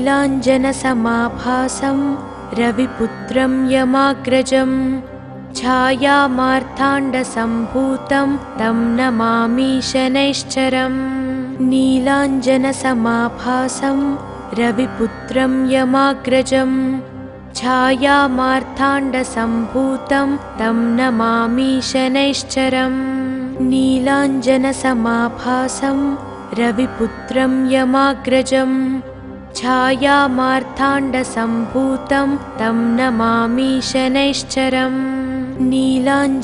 नीलाञ्जनसमाभासं रविपुत्रं यमाग्रजं छायामार्ताण्डसम्भूतं तं नमामि शनैश्चरम्। नीलाञ्जनसमाभासं रविपुत्रं यमाग्रजं छायामार्ताण्डसम्भूतं तं नमामि शनैश्चरम्। नीलाञ्जनसमाभासं रविपुत्रं यमाग्रजं छायामार्ताण्डसम्भूतं तं नमामि शनैश्चरम्। नीलाञ्जनसमाभासं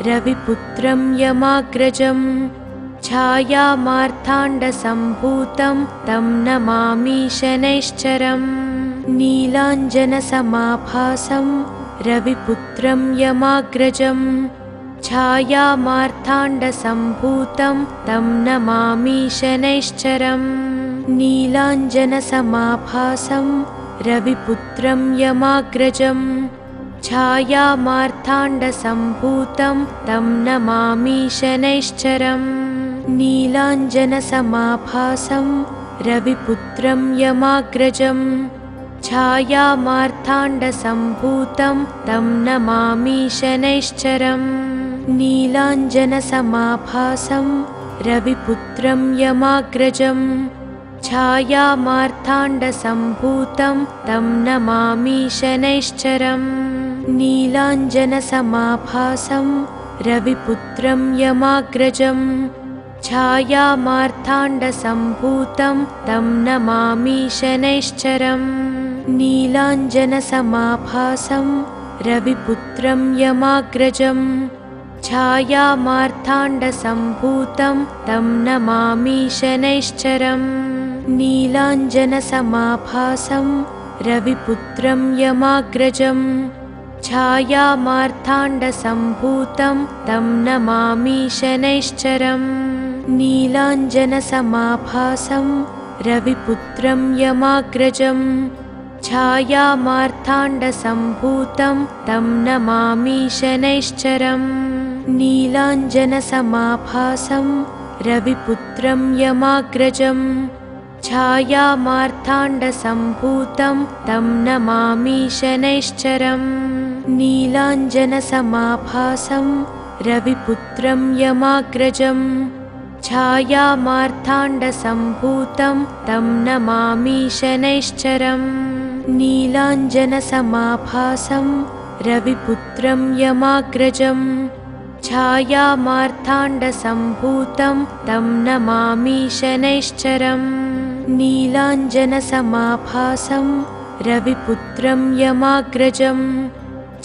रविपुत्रं यमाग्रजं छायामार्ताण्डसम्भूतं तं नमामि शनैश्चरम्। नीलाञ्जनसमाभासं रविपुत्रं यमाग्रजं छायामार्ताण्डसम्भूतं तं नमामि शनैश्चरम्। नीलाञ्जनसमाभासं रविपुत्रं यमाग्रजं छायामार्ताण्डसम्भूतं तं नमामि शनैश्चरम्। नीलाञ्जनसमाभासं रविपुत्रं यमाग्रजं छायामार्ताण्डसम्भूतं तं नमामि शनैश्चरम्। नीलाञ्जनसमाभासं रविपुत्रं यमाग्रजं छायामार्ताण्डसम्भूतं तं नमामि शनैश्चरम्। नीलाञ्जनसमाभासं रविपुत्रं यमाग्रजं छायामार्ताण्डसम्भूतं तं नमामि शनैश्चरम्। नीलाञ्जनसमाभासं रविपुत्रं यमाग्रजं छायामार्ताण्डसम्भूतं तं नमामि शनैश्चरम्। नीलाञ्जनसमाभासं रविपुत्रं यमाग्रजं छायामार्ताण्डसम्भूतं तं नमामि शनैश्चरम्। नीलाञ्जनसमाभासं रविपुत्रं यमाग्रजं छायामार्ताण्डसम्भूतं तं नमामि शनैश्चरम्। नीलाञ्जनसमाभासं रविपुत्रं यमाग्रजं छायामार्ताण्डसम्भूतं तं नमामि शनैश्चरम्। नीलाञ्जनसमाभासं रविपुत्रं यमाग्रजं छायामार्ताण्डसम्भूतं तं नमामि शनैश्चरम्। नीलाञ्जनसमाभासं रविपुत्रं यमाग्रजं छायामार्ताण्डसम्भूतं तं नमामि शनैश्चरम्। नीलाञ्जनसमाभासं रविपुत्रं यमाग्रजं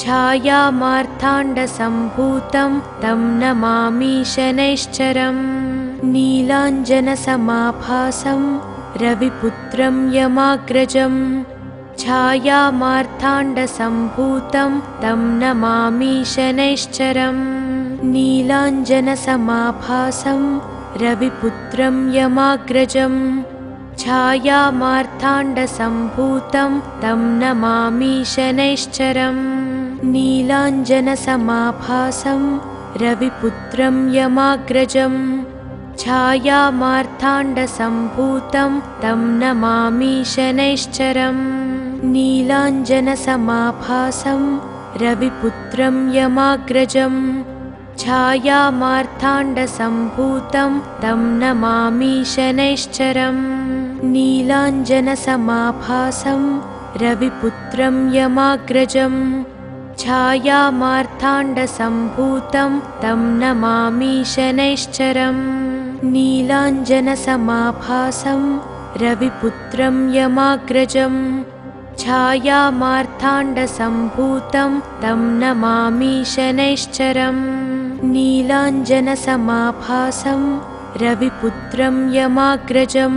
छायामार्ताण्डसम्भूतं तं नमामि शनैश्चरम्। नीलाञ्जनसमाभासं रविपुत्रं यमाग्रजं छायामार्ताण्डसम्भूतं तं नमामि शनैश्चरम्। नीलाञ्जनसमाभासं रविपुत्रं यमाग्रजं छायामार्ताण्डसम्भूतं तं नमामि शनैश्चरम्। नीलाञ्जनसमाभासं रविपुत्रं यमाग्रजं छायामार्ताण्डसम्भूतं तं नमामि शनैश्चरम्। नीलाञ्जनसमाभासं रविपुत्रं यमाग्रजं छायामार्ताण्डसम्भूतं तं नमामि शनैश्चरम्। नीलाञ्जनसमाभासं रविपुत्रं यमाग्रजं छायामार्ताण्डसम्भूतं तं नमामि शनैश्चरम्। नीलाञ्जनसमाभासं रविपुत्रं यमाग्रजं छायामार्ताण्डसम्भूतं तं नमामि शनैश्चरम्। नीलाञ्जनसमाभासं रविपुत्रं यमाग्रजं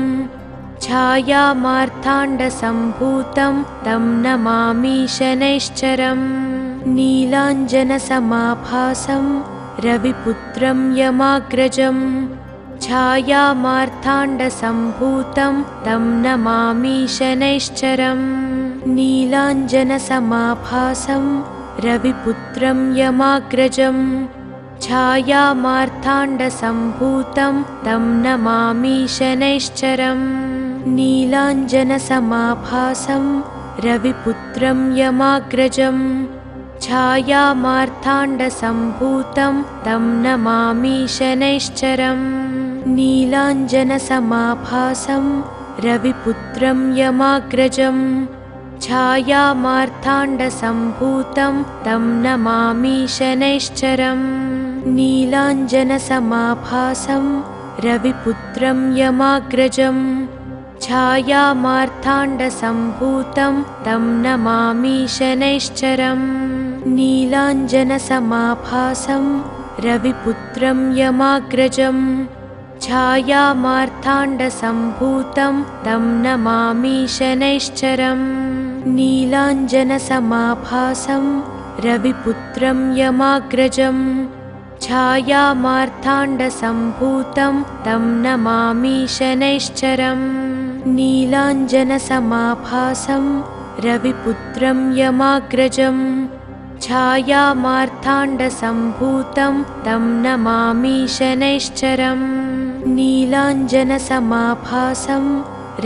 छायामार्ताण्डसम्भूतं तं नमामि शनैश्चरम्। नीलाञ्जनसमाभासं रविपुत्रं यमाग्रजं छायामार्ताण्डसम्भूतं तं नमामि शनैश्चरम्। नीलाञ्जनसमाभासं रविपुत्रं यमाग्रजं छायामार्ताण्डसम्भूतं तं नमामि शनैश्चरम्। नीलाञ्जनसमाभासं रविपुत्रं यमाग्रजं छायामार्ताण्डसम्भूतं तं नमामि शनैश्चरम् नीलाञ्जनसमाभासं रविपुत्रं यमाग्रजं छायामार्ताण्डसम्भूतं तं नमामि शनैश्चरम् नीलाञ्जनसमाभासं रविपुत्रं यमाग्रजं छायामार्ताण्डसम्भूतं तं नमामि शनैश्चरम् नीलाञ्जनसमाभासं रविपुत्रं यमाग्रजं छायामार्ताण्डसम्भूतं तं नमामि शनैश्चरम् नीलाञ्जनसमाभासं रविपुत्रं यमाग्रजं छायामार्ताण्डसम्भूतं तं नमामि शनैश्चरम् नीलाञ्जनसमाभासं रविपुत्रं यमाग्रजं छायामार्ताण्डसम्भूतं तं नमामि शनैश्चरम् नीलाञ्जनसमाभासं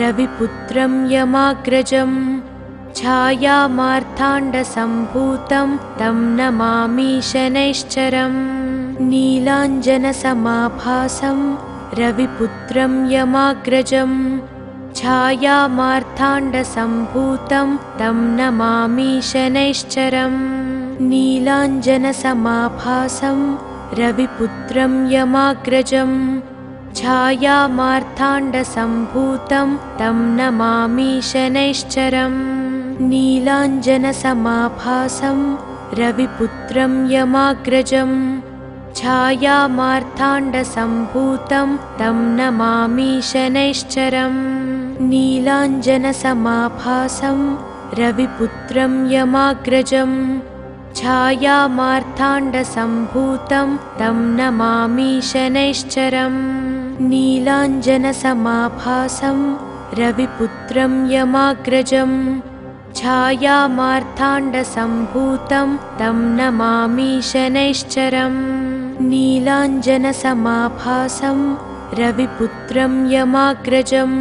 रविपुत्रं यमाग्रजं छायामार्ताण्डसम्भूतं तं नमामि शनैश्चरम् नीलाञ्जनसमाभासं रविपुत्रं यमाग्रजं छायामार्ताण्डसम्भूतं तं नमामि शनैश्चरम् नीलाञ्जनसमाभासं रविपुत्रं यमाग्रजं छायामार्ताण्डसम्भूतं तं नमामि शनैश्चरम् नीलाञ्जनसमाभासं रविपुत्रं यमाग्रजं छायामार्ताण्डसम्भूतं तं नमामि शनैश्चरम् नीलाञ्जनसमाभासं रविपुत्रं यमाग्रजं छायामार्ताण्डसम्भूतं तं नमामि शनैश्चरम् नीलाञ्जनसमाभासं रविपुत्रं यमाग्रजं छायामार्ताण्डसम्भूतं तं नमामि शनैश्चरम् नीलाञ्जनसमाभासं रविपुत्रं यमाग्रजं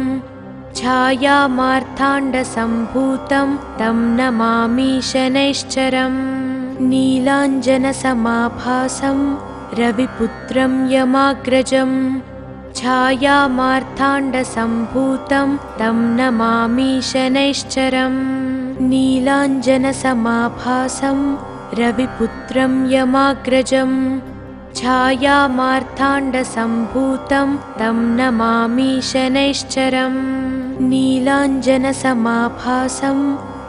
छायामार्ताण्डसम्भूतं तं नमामि शनैश्चरम् नीलाञ्जनसमाभासं रविपुत्रं यमाग्रजं छायामार्ताण्डसम्भूतं तं नमामि शनैश्चरम् नीलाञ्जनसमाभासं रविपुत्रं यमाग्रजं छायामार्ताण्डसम्भूतं तं नमामि शनैश्चरम् नीलाञ्जनसमाभासं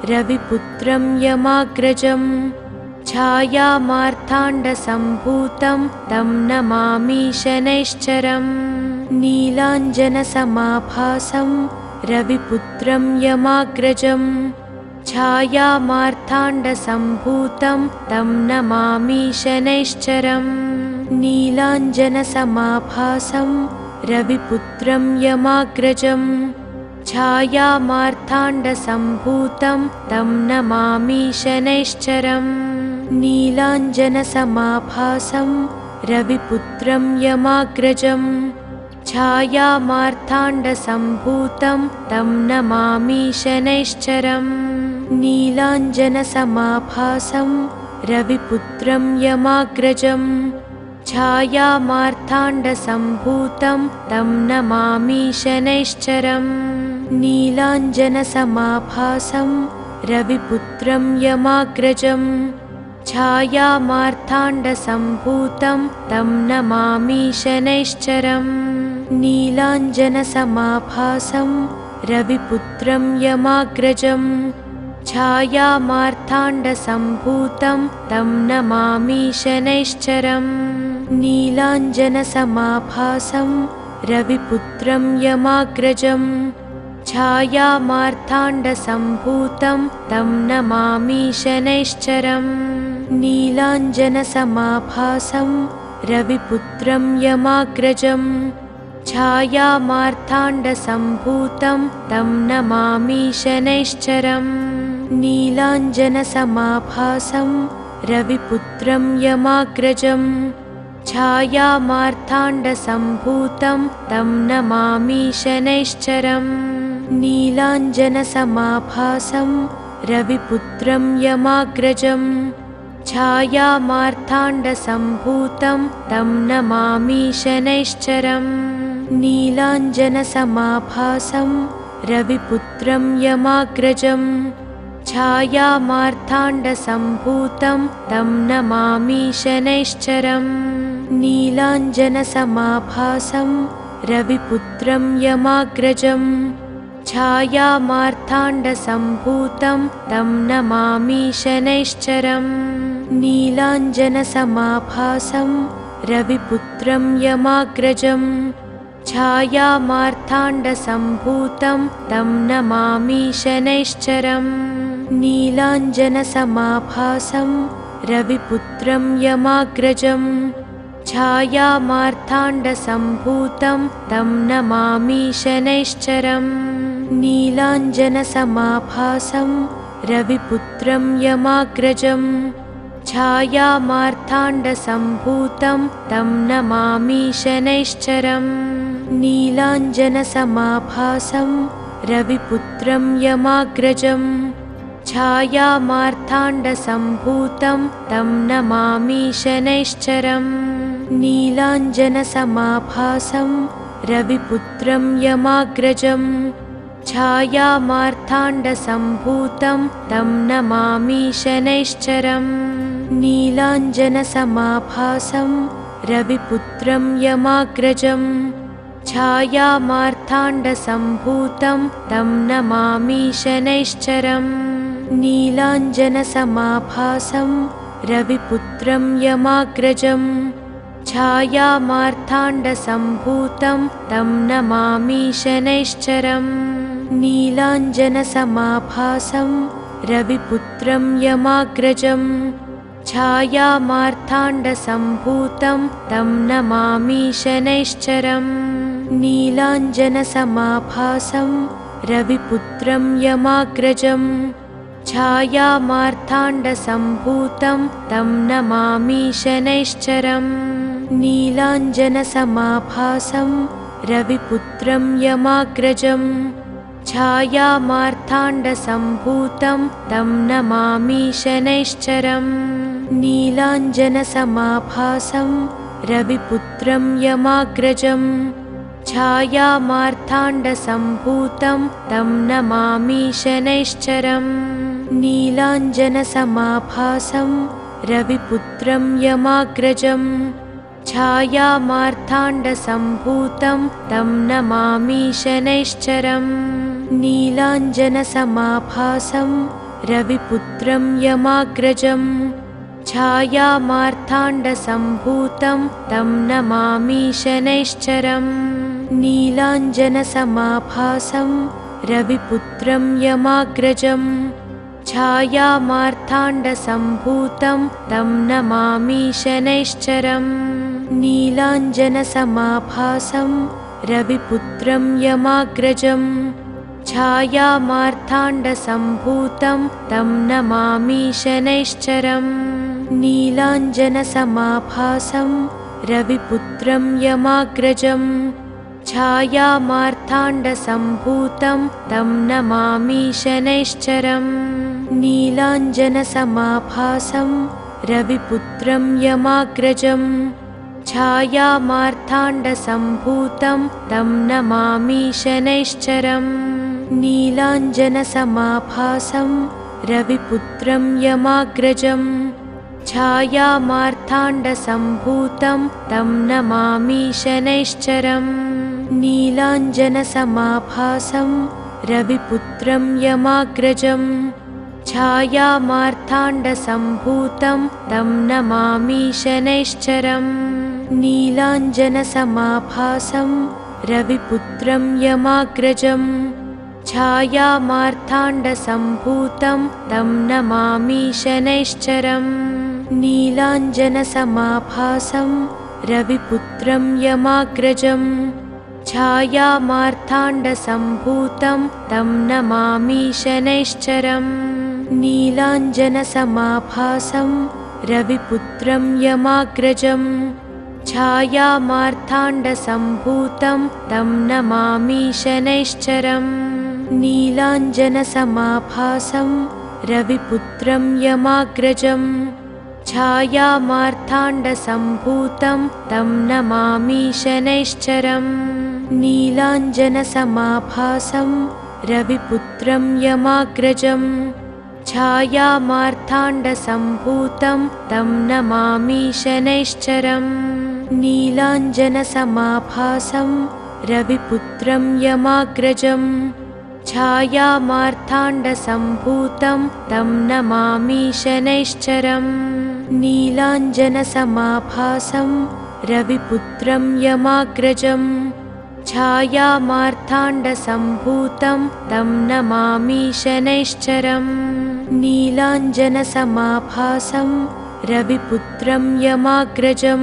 रविपुत्रं यमाग्रजं छायामार्ताण्डसम्भूतं तं नमामि शनैश्चरम् नीलाञ्जनसमाभासं रविपुत्रं यमाग्रजं छायामार्ताण्डसम्भूतं तं नमामि शनैश्चरम् नीलाञ्जनसमाभासं रविपुत्रं यमाग्रजं छायामार्ताण्डसम्भूतं तं नमामि शनैश्चरम् नीलाञ्जनसमाभासं रविपुत्रं यमाग्रजं छायामार्ताण्डसम्भूतं तं नमामि शनैश्चरम् नीलाञ्जनसमाभासं रविपुत्रं यमाग्रजं छायामार्ताण्डसम्भूतं तं नमामि शनैश्चरम् नीलाञ्जनसमाभासं रविपुत्रं यमाग्रजं छायामार्ताण्डसम्भूतं तं नमामि शनैश्चरम् नीलाञ्जनसमाभासं रविपुत्रं यमाग्रजं छायामार्ताण्डसम्भूतं तं नमामि शनैश्चरम् नीलाञ्जनसमाभासं रविपुत्रं यमाग्रजं छायामार्ताण्डसम्भूतं तं नमामि शनैश्चरम् नीलाञ्जनसमाभासं रविपुत्रं यमाग्रजं छायामार्ताण्डसम्भूतं तं नमामि शनैश्चरम् नीलाञ्जनसमाभासं रविपुत्रं यमाग्रजं छायामार्ताण्डसम्भूतं तं नमामि शनैश्चरम् नीलाञ्जनसमाभासं रविपुत्रं यमाग्रजं छायामार्ताण्डसम्भूतं तं नमामि शनैश्चरम् नीलाञ्जनसमाभासं रविपुत्रं यमाग्रजं छायामार्ताण्डसम्भूतं तं नमामि शनैश्चरम् नीलाञ्जनसमाभासं रविपुत्रं यमाग्रजं छायामार्ताण्डसम्भूतं तं नमामि शनैश्चरम् नीलाञ्जनसमाभासं रविपुत्रं यमाग्रजं छायामार्ताण्डसम्भूतं तं नमामि शनैश्चरम् नीलाञ्जनसमाभासं रविपुत्रं यमाग्रजं छायामार्ताण्डसम्भूतं तं नमामि शनैश्चरम् नीलाञ्जनसमाभासं रविपुत्रं यमाग्रजं छायामार्ताण्डसम्भूतं तं नमामि शनैश्चरम् नीलाञ्जनसमाभासं रविपुत्रं यमाग्रजं छायामार्ताण्डसम्भूतं तं नमामि शनैश्चरम् नीलाञ्जनसमाभासं रविपुत्रं यमाग्रजं छायामार्ताण्डसम्भूतं तं नमामि शनैश्चरम् नीलाञ्जनसमाभासं रविपुत्रं यमाग्रजं छायामार्ताण्डसम्भूतं तं नमामि शनैश्चरम् नीलाञ्जनसमाभासं रविपुत्रं यमाग्रजं छायामार्ताण्डसम्भूतं तं नमामि शनैश्चरम् नीलाञ्जनसमाभासं रविपुत्रं यमाग्रजं छायामार्ताण्डसम्भूतं तं नमामि शनैश्चरम् नीलाञ्जनसमाभासं रविपुत्रं यमाग्रजं छायामार्ताण्डसम्भूतं तं नमामि शनैश्चरम् नीलाञ्जनसमाभासं रविपुत्रं यमाग्रजं छायामार्ताण्डसम्भूतं तं नमामि शनैश्चरम् नीलाञ्जनसमाभासं रविपुत्रं यमाग्रजं छायामार्ताण्डसम्भूतं तं नमामि शनैश्चरम् नीलाञ्जनसमाभासं रविपुत्रं यमाग्रजं छायामार्ताण्डसम्भूतं तं नमामि शनैश्चरम् नीलाञ्जनसमाभासं रविपुत्रं यमाग्रजं छायामार्ताण्डसम्भूतं तं नमामि शनैश्चरम् नीलाञ्जनसमाभासं रविपुत्रं यमाग्रजं छायामार्ताण्डसम्भूतं तं नमामि शनैश्चरम् नीलाञ्जनसमाभासं रविपुत्रं यमाग्रजं छायामार्ताण्डसम्भूतं तं नमामि शनैश्चरम् नीलाञ्जनसमाभासं रविपुत्रं यमाग्रजं छायामार्ताण्डसम्भूतं तं नमामि शनैश्चरम् नीलाञ्जनसमाभासं रविपुत्रं यमाग्रजं छायामार्ताण्डसम्भूतं तं नमामि शनैश्चरम् नीलाञ्जनसमाभासं रविपुत्रं यमाग्रजं छायामार्ताण्डसम्भूतं तं नमामि शनैश्चरम् नीलाञ्जनसमाभासं रविपुत्रं यमाग्रजं छायामार्ताण्डसम्भूतं तं नमामि शनैश्चरम् नीलाञ्जनसमाभासं रविपुत्रं यमाग्रजं छायामार्ताण्डसम्भूतं तं नमामि शनैश्चरम् नीलाञ्जनसमाभासं रविपुत्रं यमाग्रजं छायामार्ताण्डसम्भूतं तं नमामि शनैश्चरम् नीलाञ्जनसमाभासं रविपुत्रं यमाग्रजं छायामार्ताण्डसम्भूतं तं नमामि शनैश्चरम् नीलाञ्जनसमाभासं रविपुत्रं यमाग्रजं छायामार्ताण्डसम्भूतं तं नमामि शनैश्चरम् नीलाञ्जनसमाभासं रविपुत्रं यमाग्रजं छायामार्ताण्डसम्भूतं तं नमामि शनैश्चरम् नीलाञ्जनसमाभासं रविपुत्रं यमाग्रजं छायामार्ताण्डसम्भूतं तं नमामि शनैश्चरम् नीलाञ्जनसमाभासं रविपुत्रं यमाग्रजं छायामार्ताण्डसम्भूतं तं नमामि शनैश्चरम् नीलाञ्जनसमाभासं रविपुत्रं यमाग्रजं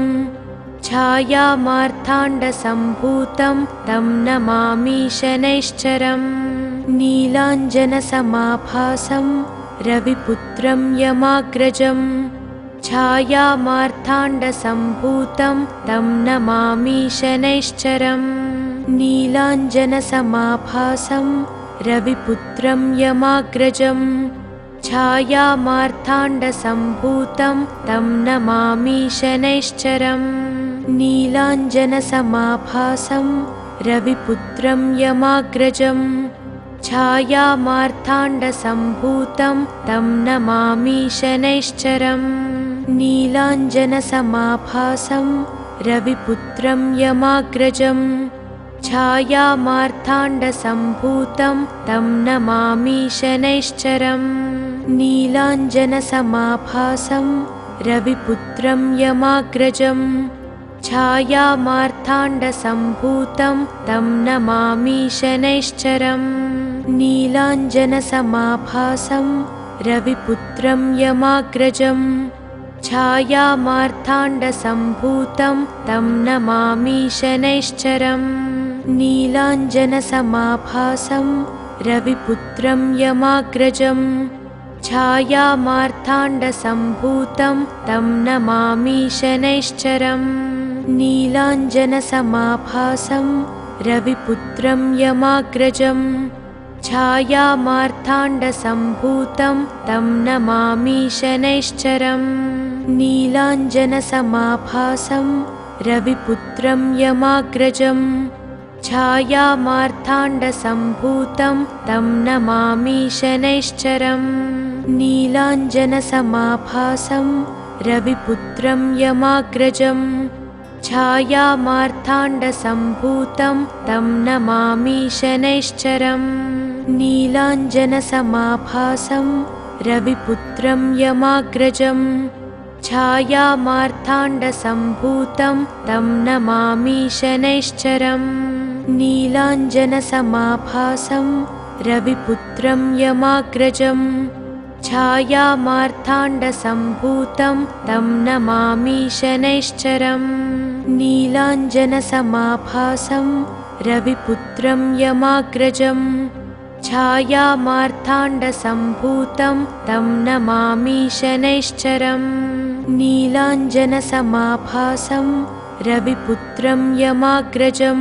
छायामार्ताण्डसम्भूतं तं नमामि शनैश्चरम् नीलाञ्जनसमाभासं रविपुत्रं यमाग्रजं छायामार्ताण्डसम्भूतं तं नमामि शनैश्चरम् नीलाञ्जनसमाभासं रविपुत्रं यमाग्रजं छायामार्ताण्डसम्भूतं तं नमामि शनैश्चरम् नीलाञ्जनसमाभासं रविपुत्रं यमाग्रजं छायामार्ताण्डसम्भूतं तं नमामि शनैश्चरम् नीलाञ्जनसमाभासं रविपुत्रं यमाग्रजं छायामार्ताण्डसम्भूतं तं नमामि शनैश्चरम् नीलाञ्जनसमाभासं रविपुत्रं यमाग्रजं छायामार्ताण्डसम्भूतं तं नमामि शनैश्चरम् नीलाञ्जनसमाभासं रविपुत्रं यमाग्रजं छायामार्ताण्डसम्भूतं तं नमामि शनैश्चरम् नीलाञ्जनसमाभासं रविपुत्रं यमाग्रजं छायामार्ताण्डसम्भूतं तं नमामि शनैश्चरम् नीलाञ्जनसमाभासं रविपुत्रं यमाग्रजं छायामार्ताण्डसम्भूतं तं नमामि शनैश्चरम् नीलाञ्जनसमाभासं रविपुत्रं यमाग्रजं छायामार्ताण्डसम्भूतं तं नमामि शनैश्चरम् नीलाञ्जनसमाभासं रविपुत्रं यमाग्रजं छायामार्ताण्डसम्भूतं तं नमामि शनैश्चरम् नीलाञ्जनसमाभासं रविपुत्रं यमाग्रजं छायामार्ताण्डसम्भूतं तं नमामि शनैश्चरम् नीलाञ्जनसमाभासं रविपुत्रं यमाग्रजं छायामार्ताण्डसम्भूतं तं नमामि शनैश्चरम् नीलाञ्जनसमाभासं रविपुत्रं यमाग्रजं छायामार्ताण्डसम्भूतं तं नमामि शनैश्चरम् नीलाञ्जनसमाभासं रविपुत्रं यमाग्रजं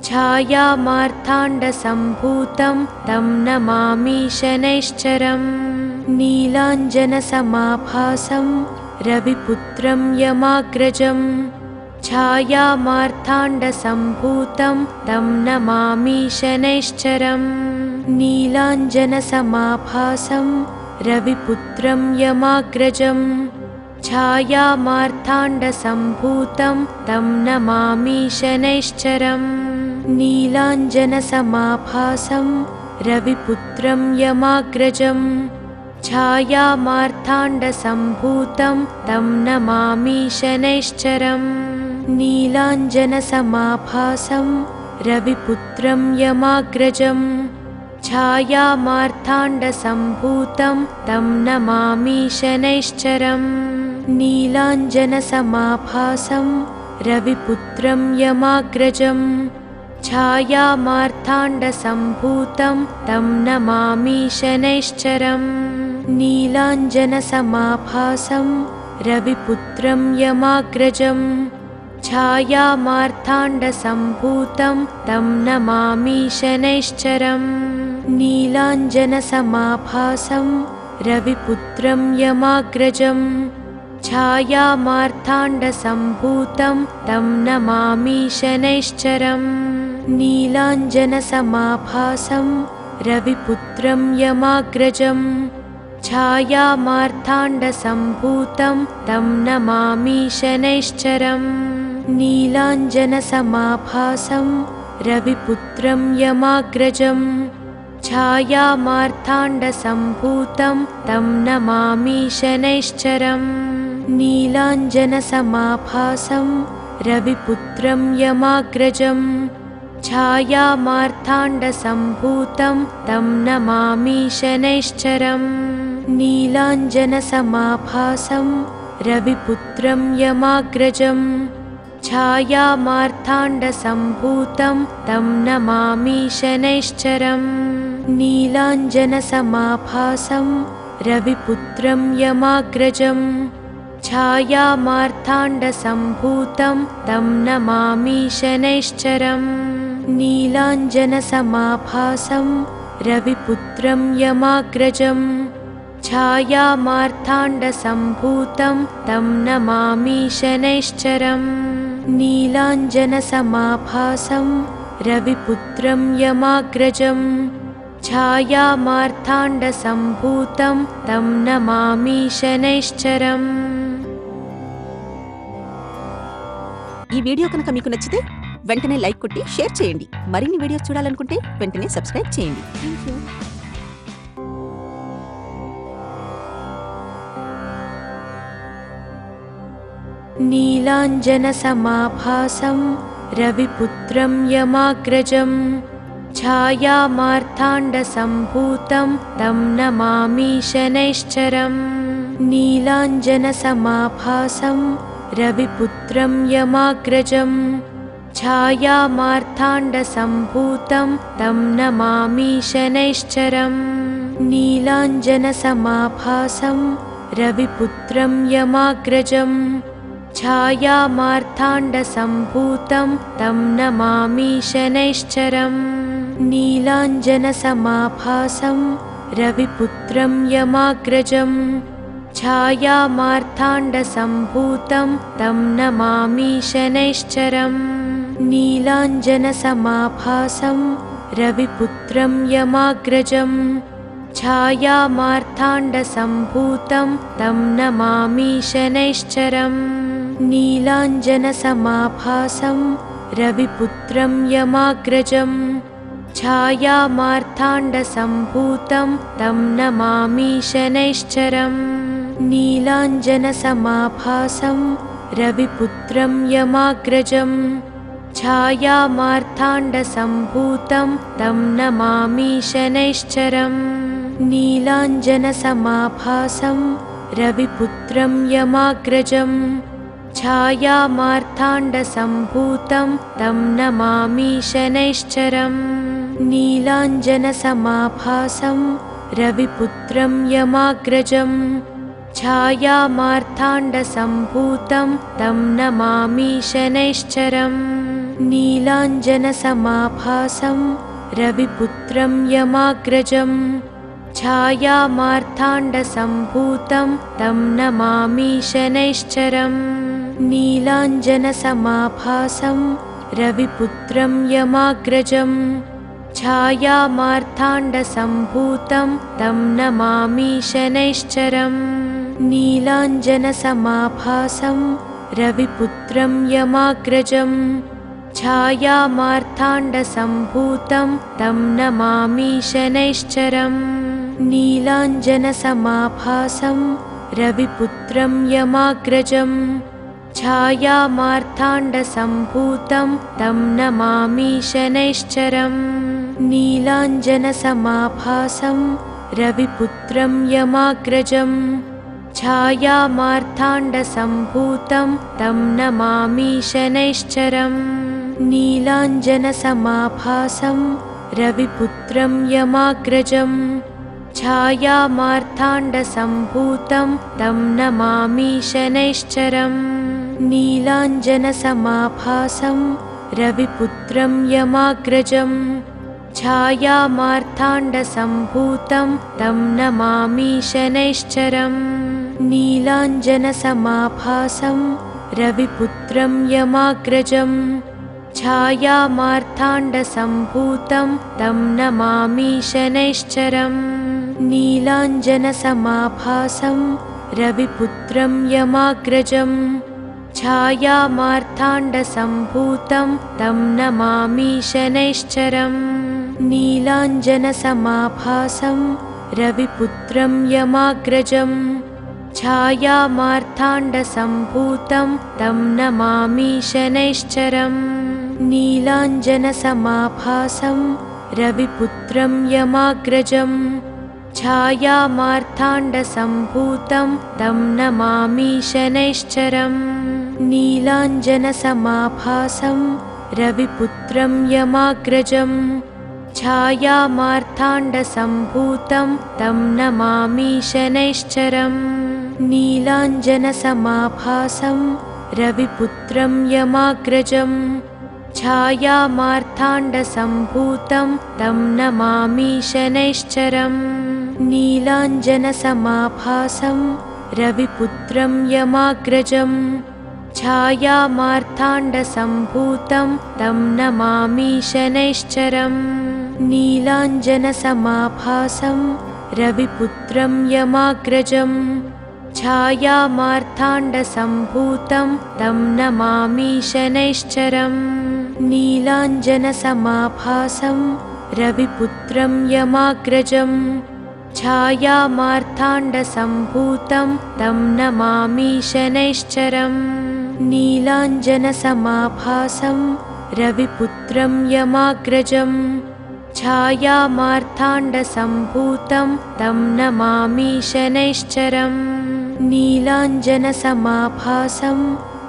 छायामार्ताण्डसम्भूतं तं नमामि शनैश्चरम् नीलाञ्जनसमाभासं रविपुत्रं यमाग्रजं छायामार्ताण्डसम्भूतं तं नमामि शनैश्चरम् नीलाञ्जनसमाभासं रविपुत्रं यमाग्रजं छायामार्ताण्डसम्भूतं तं नमामि शनैश्चरम् नीलाञ्जनसमाभासं रविपुत्रं यमाग्रजं छायामार्ताण्डसम्भूतं तं नमामि शनैश्चरम् नीलाञ्जनसमाभासं रविपुत्रं यमाग्रजं छायामार्ताण्डसम्भूतं तं नमामि शनैश्चरम् नीलाञ्जनसमाभासं रविपुत्रं यमाग्रजं छायामार्ताण्डसम्भूतं तं नमामि शनैश्चरम् नीलाञ्जनसमाभासं रविपुत्रं यमाग्रजं छायामार्ताण्डसम्भूतं तं नमामि शनैश्चरम् नीलाञ्जनसमाभासं रविपुत्रं यमाग्रजं छायामार्ताण्डसम्भूतं तं नमामि शनैश्चरम् नीलाञ्जनसमाभासं रविपुत्रं यमाग्रजं छायामार्ताण्डसम्भूतं तं नमामि शनैश्चरम् नीलाञ्जनसमाभासं रविपुत्रं यमाग्रजं छायामार्ताण्डसम्भूतं तं नमामि शनैश्चरम् नीलाञ्जनसमाभासं रविपुत्रं यमाग्रजं छायामार्ताण्डसम्भूतं तं नमामि शनैश्चरम् नीलाञ्जनसमाभासं रविपुत्रं यमाग्रजं छायामार्ताण्डसम्भूतं तं नमामि शनैश्चरम् नीलाञ्जनसमाभासं रविपुत्रं यमाग्रजं छायामार्ताण्डसम्भूतं तं नमामि शनैश्चरम् नीलाञ्जनसमाभासं रविपुत्रं यमाग्रजं छायामार्ताण्डसम्भूतं तं नमामि शनैश्चरम् नीलाञ्जनसमाभासं रविपुत्रं यमाग्रजं छायामार्ताण्डसम्भूतं तं नमामि शनैश्चरम्। ఈ వీడియో కనుక మీకు నచ్చితే వెంటనే లైక్ కొట్టి షేర్ చేయండి. మరిన్ని వీడియోస్ చూడాలనుకుంటే వెంటనే సబ్స్క్రైబ్ చేయండి. థాంక్యూ. नीलाञ्जनसमाभासं रविपुत्रं यमाग्रजं छायामार्ताण्डसम्भूतं तं नमामि शनैश्चरम् नीलाञ्जनसमाभासं रविपुत्रं यमाग्रजं छायामार्ताण्डसम्भूतं तं नमामि शनैश्चरम् नीलाञ्जनसमाभासं रविपुत्रं यमाग्रजं छायामार्ताण्डसम्भूतं तं नमामि शनैश्चरम् नीलाञ्जनसमाभासं रविपुत्रं यमाग्रजं छायामार्ताण्डसम्भूतं तं नमामि शनैश्चरम् नीलाञ्जनसमाभासं रविपुत्रं यमाग्रजं छायामार्ताण्डसम्भूतं तं नमामि शनैश्चरम् नीलाञ्जनसमाभासं रविपुत्रं यमाग्रजं छायामार्ताण्डसम्भूतं तं नमामि शनैश्चरम् नीलाञ्जनसमाभासं रविपुत्रं यमाग्रजं छायामार्ताण्डसम्भूतं तं नमामि शनैश्चरम् नीलाञ्जनसमाभासं रविपुत्रं यमाग्रजं छायामार्ताण्डसम्भूतं तं नमामि शनैश्चरम् नीलाञ्जनसमाभासं रविपुत्रं यमाग्रजं छायामार्ताण्डसम्भूतं तं नमामि शनैश्चरम् नीलाञ्जनसमाभासं रविपुत्रं यमाग्रजं छायामार्ताण्डसम्भूतं तं नमामि शनैश्चरम् नीलाञ्जनसमाभासं रविपुत्रं यमाग्रजं छायामार्ताण्डसम्भूतं तं नमामि शनैश्चरम् नीलाञ्जनसमाभासं रविपुत्रं यमाग्रजं छायामार्ताण्डसम्भूतं तं नमामि शनैश्चरम् नीलाञ्जनसमाभासं रविपुत्रं यमाग्रजं छायामार्ताण्डसम्भूतं तं नमामि शनैश्चरम् नीलाञ्जनसमाभासं रविपुत्रं यमाग्रजं छायामार्ताण्डसम्भूतं तं नमामि शनैश्चरम् नीलाञ्जनसमाभासं रविपुत्रं यमाग्रजं छायामार्ताण्डसम्भूतं तं नमामि शनैश्चरम् नीलाञ्जनसमाभासं रविपुत्रं यमाग्रजं छायामार्ताण्डसम्भूतं मार्ताण्डसम्भूतं तं नमामि शनैश्चरम् नीलाञ्जनसमाभासं रविपुत्रं यमाग्रजं छायामार्ताण्डसम्भूतं तं नमामि शनैश्चरम् नीलाञ्जनसमाभासं रविपुत्रं यमाग्रजं छायामार्ताण्डसम्भूतं तं नमामि शनैश्चरम् नीलाञ्जनसमाभासं रविपुत्रं यमाग्रजं छायामार्ताण्डसम्भूतं तं नमामि शनैश्चरम् नीलाञ्जनसमाभासं रविपुत्रं यमाग्रजं छायामार्ताण्डसम्भूतं तं नमामि शनैश्चरम् नीलाञ्जनसमाभासं रविपुत्रं यमाग्रजं छायामार्ताण्डसम्भूतं तं नमामि शनैश्चरम् नीलाञ्जनसमाभासं रविपुत्रं यमाग्रजं छायामार्ताण्डसम्भूतं तं नमामि शनैश्चरम् नीलाञ्जनसमाभासं रविपुत्रं यमाग्रजं छायामार्ताण्डसम्भूतं तं नमामि शनैश्चरम् नीलाञ्जनसमाभासं रविपुत्रं यमाग्रजं छायामार्ताण्डसम्भूतं तं नमामि शनैश्चरम् नीलाञ्जनसमाभासं रविपुत्रं यमाग्रजं छायामार्ताण्डसम्भूतं तं नमामि शनैश्चरम् नीलाञ्जनसमाभासं रविपुत्रं यमाग्रजं छायामार्ताण्डसम्भूतं तं नमामि शनैश्चरम् नीलाञ्जनसमाभासं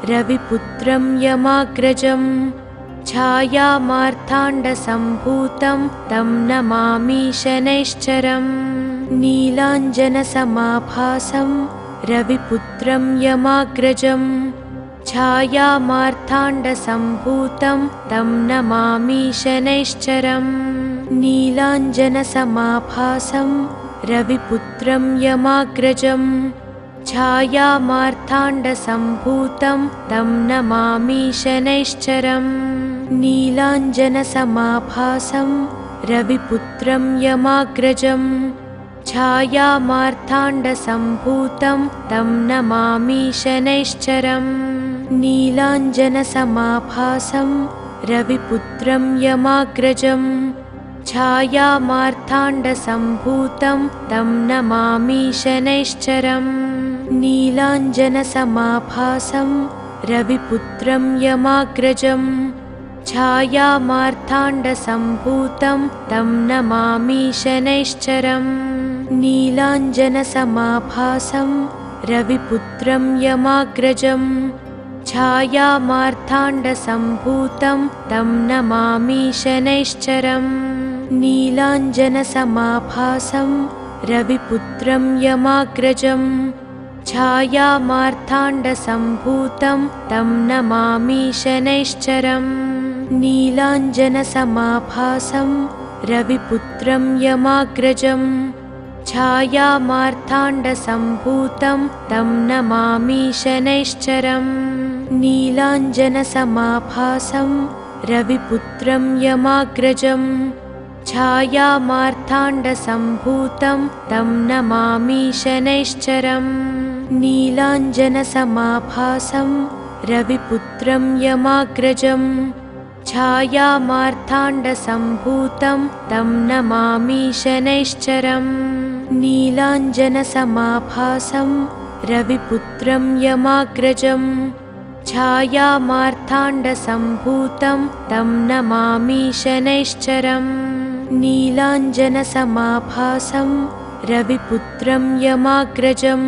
रविपुत्रं यमाग्रजं छायामार्ताण्डसम्भूतं तं नमामि शनैश्चरम् नीलाञ्जनसमाभासं रविपुत्रं यमाग्रजं छायामार्ताण्डसम्भूतं तं नमामि शनैश्चरम् नीलाञ्जनसमाभासं रविपुत्रं यमाग्रजं छायामार्ताण्डसम्भूतं तं नमामि शनैश्चरम् नीलाञ्जनसमाभासं रविपुत्रं यमाग्रजं छायामार्ताण्डसम्भूतं तं नमामि शनैश्चरम् नीलाञ्जनसमाभासं रविपुत्रं यमाग्रजं छायामार्ताण्डसम्भूतं तं नमामि शनैश्चरम् नीलाञ्जनसमाभासं रविपुत्रं यमाग्रजं छायामार्ताण्डसम्भूतं तं नमामि शनैश्चरम् नीलाञ्जनसमाभासं रविपुत्रं यमाग्रजं छायामार्ताण्डसम्भूतं तं नमामि शनैश्चरम् नीलाञ्जनसमाभासं रविपुत्रं यमाग्रजं छायामार्ताण्डसम्भूतं तं नमामि शनैश्चरम् नीलाञ्जनसमाभासं रविपुत्रं यमाग्रजं छायामार्ताण्डसम्भूतं तं नमामि शनैश्चरम् नीलाञ्जनसमाभासं रविपुत्रं यमाग्रजं छायामार्ताण्डसम्भूतं तं नमामि शनैश्चरम् नीलाञ्जनसमाभासं रविपुत्रं यमाग्रजं छायामार्ताण्डसम्भूतं तं नमामि शनैश्चरम् नीलाञ्जनसमाभासं रविपुत्रं यमाग्रजं छायामार्ताण्डसम्भूतं तं नमामि शनैश्चरम् नीलाञ्जनसमाभासं रविपुत्रं यमाग्रजं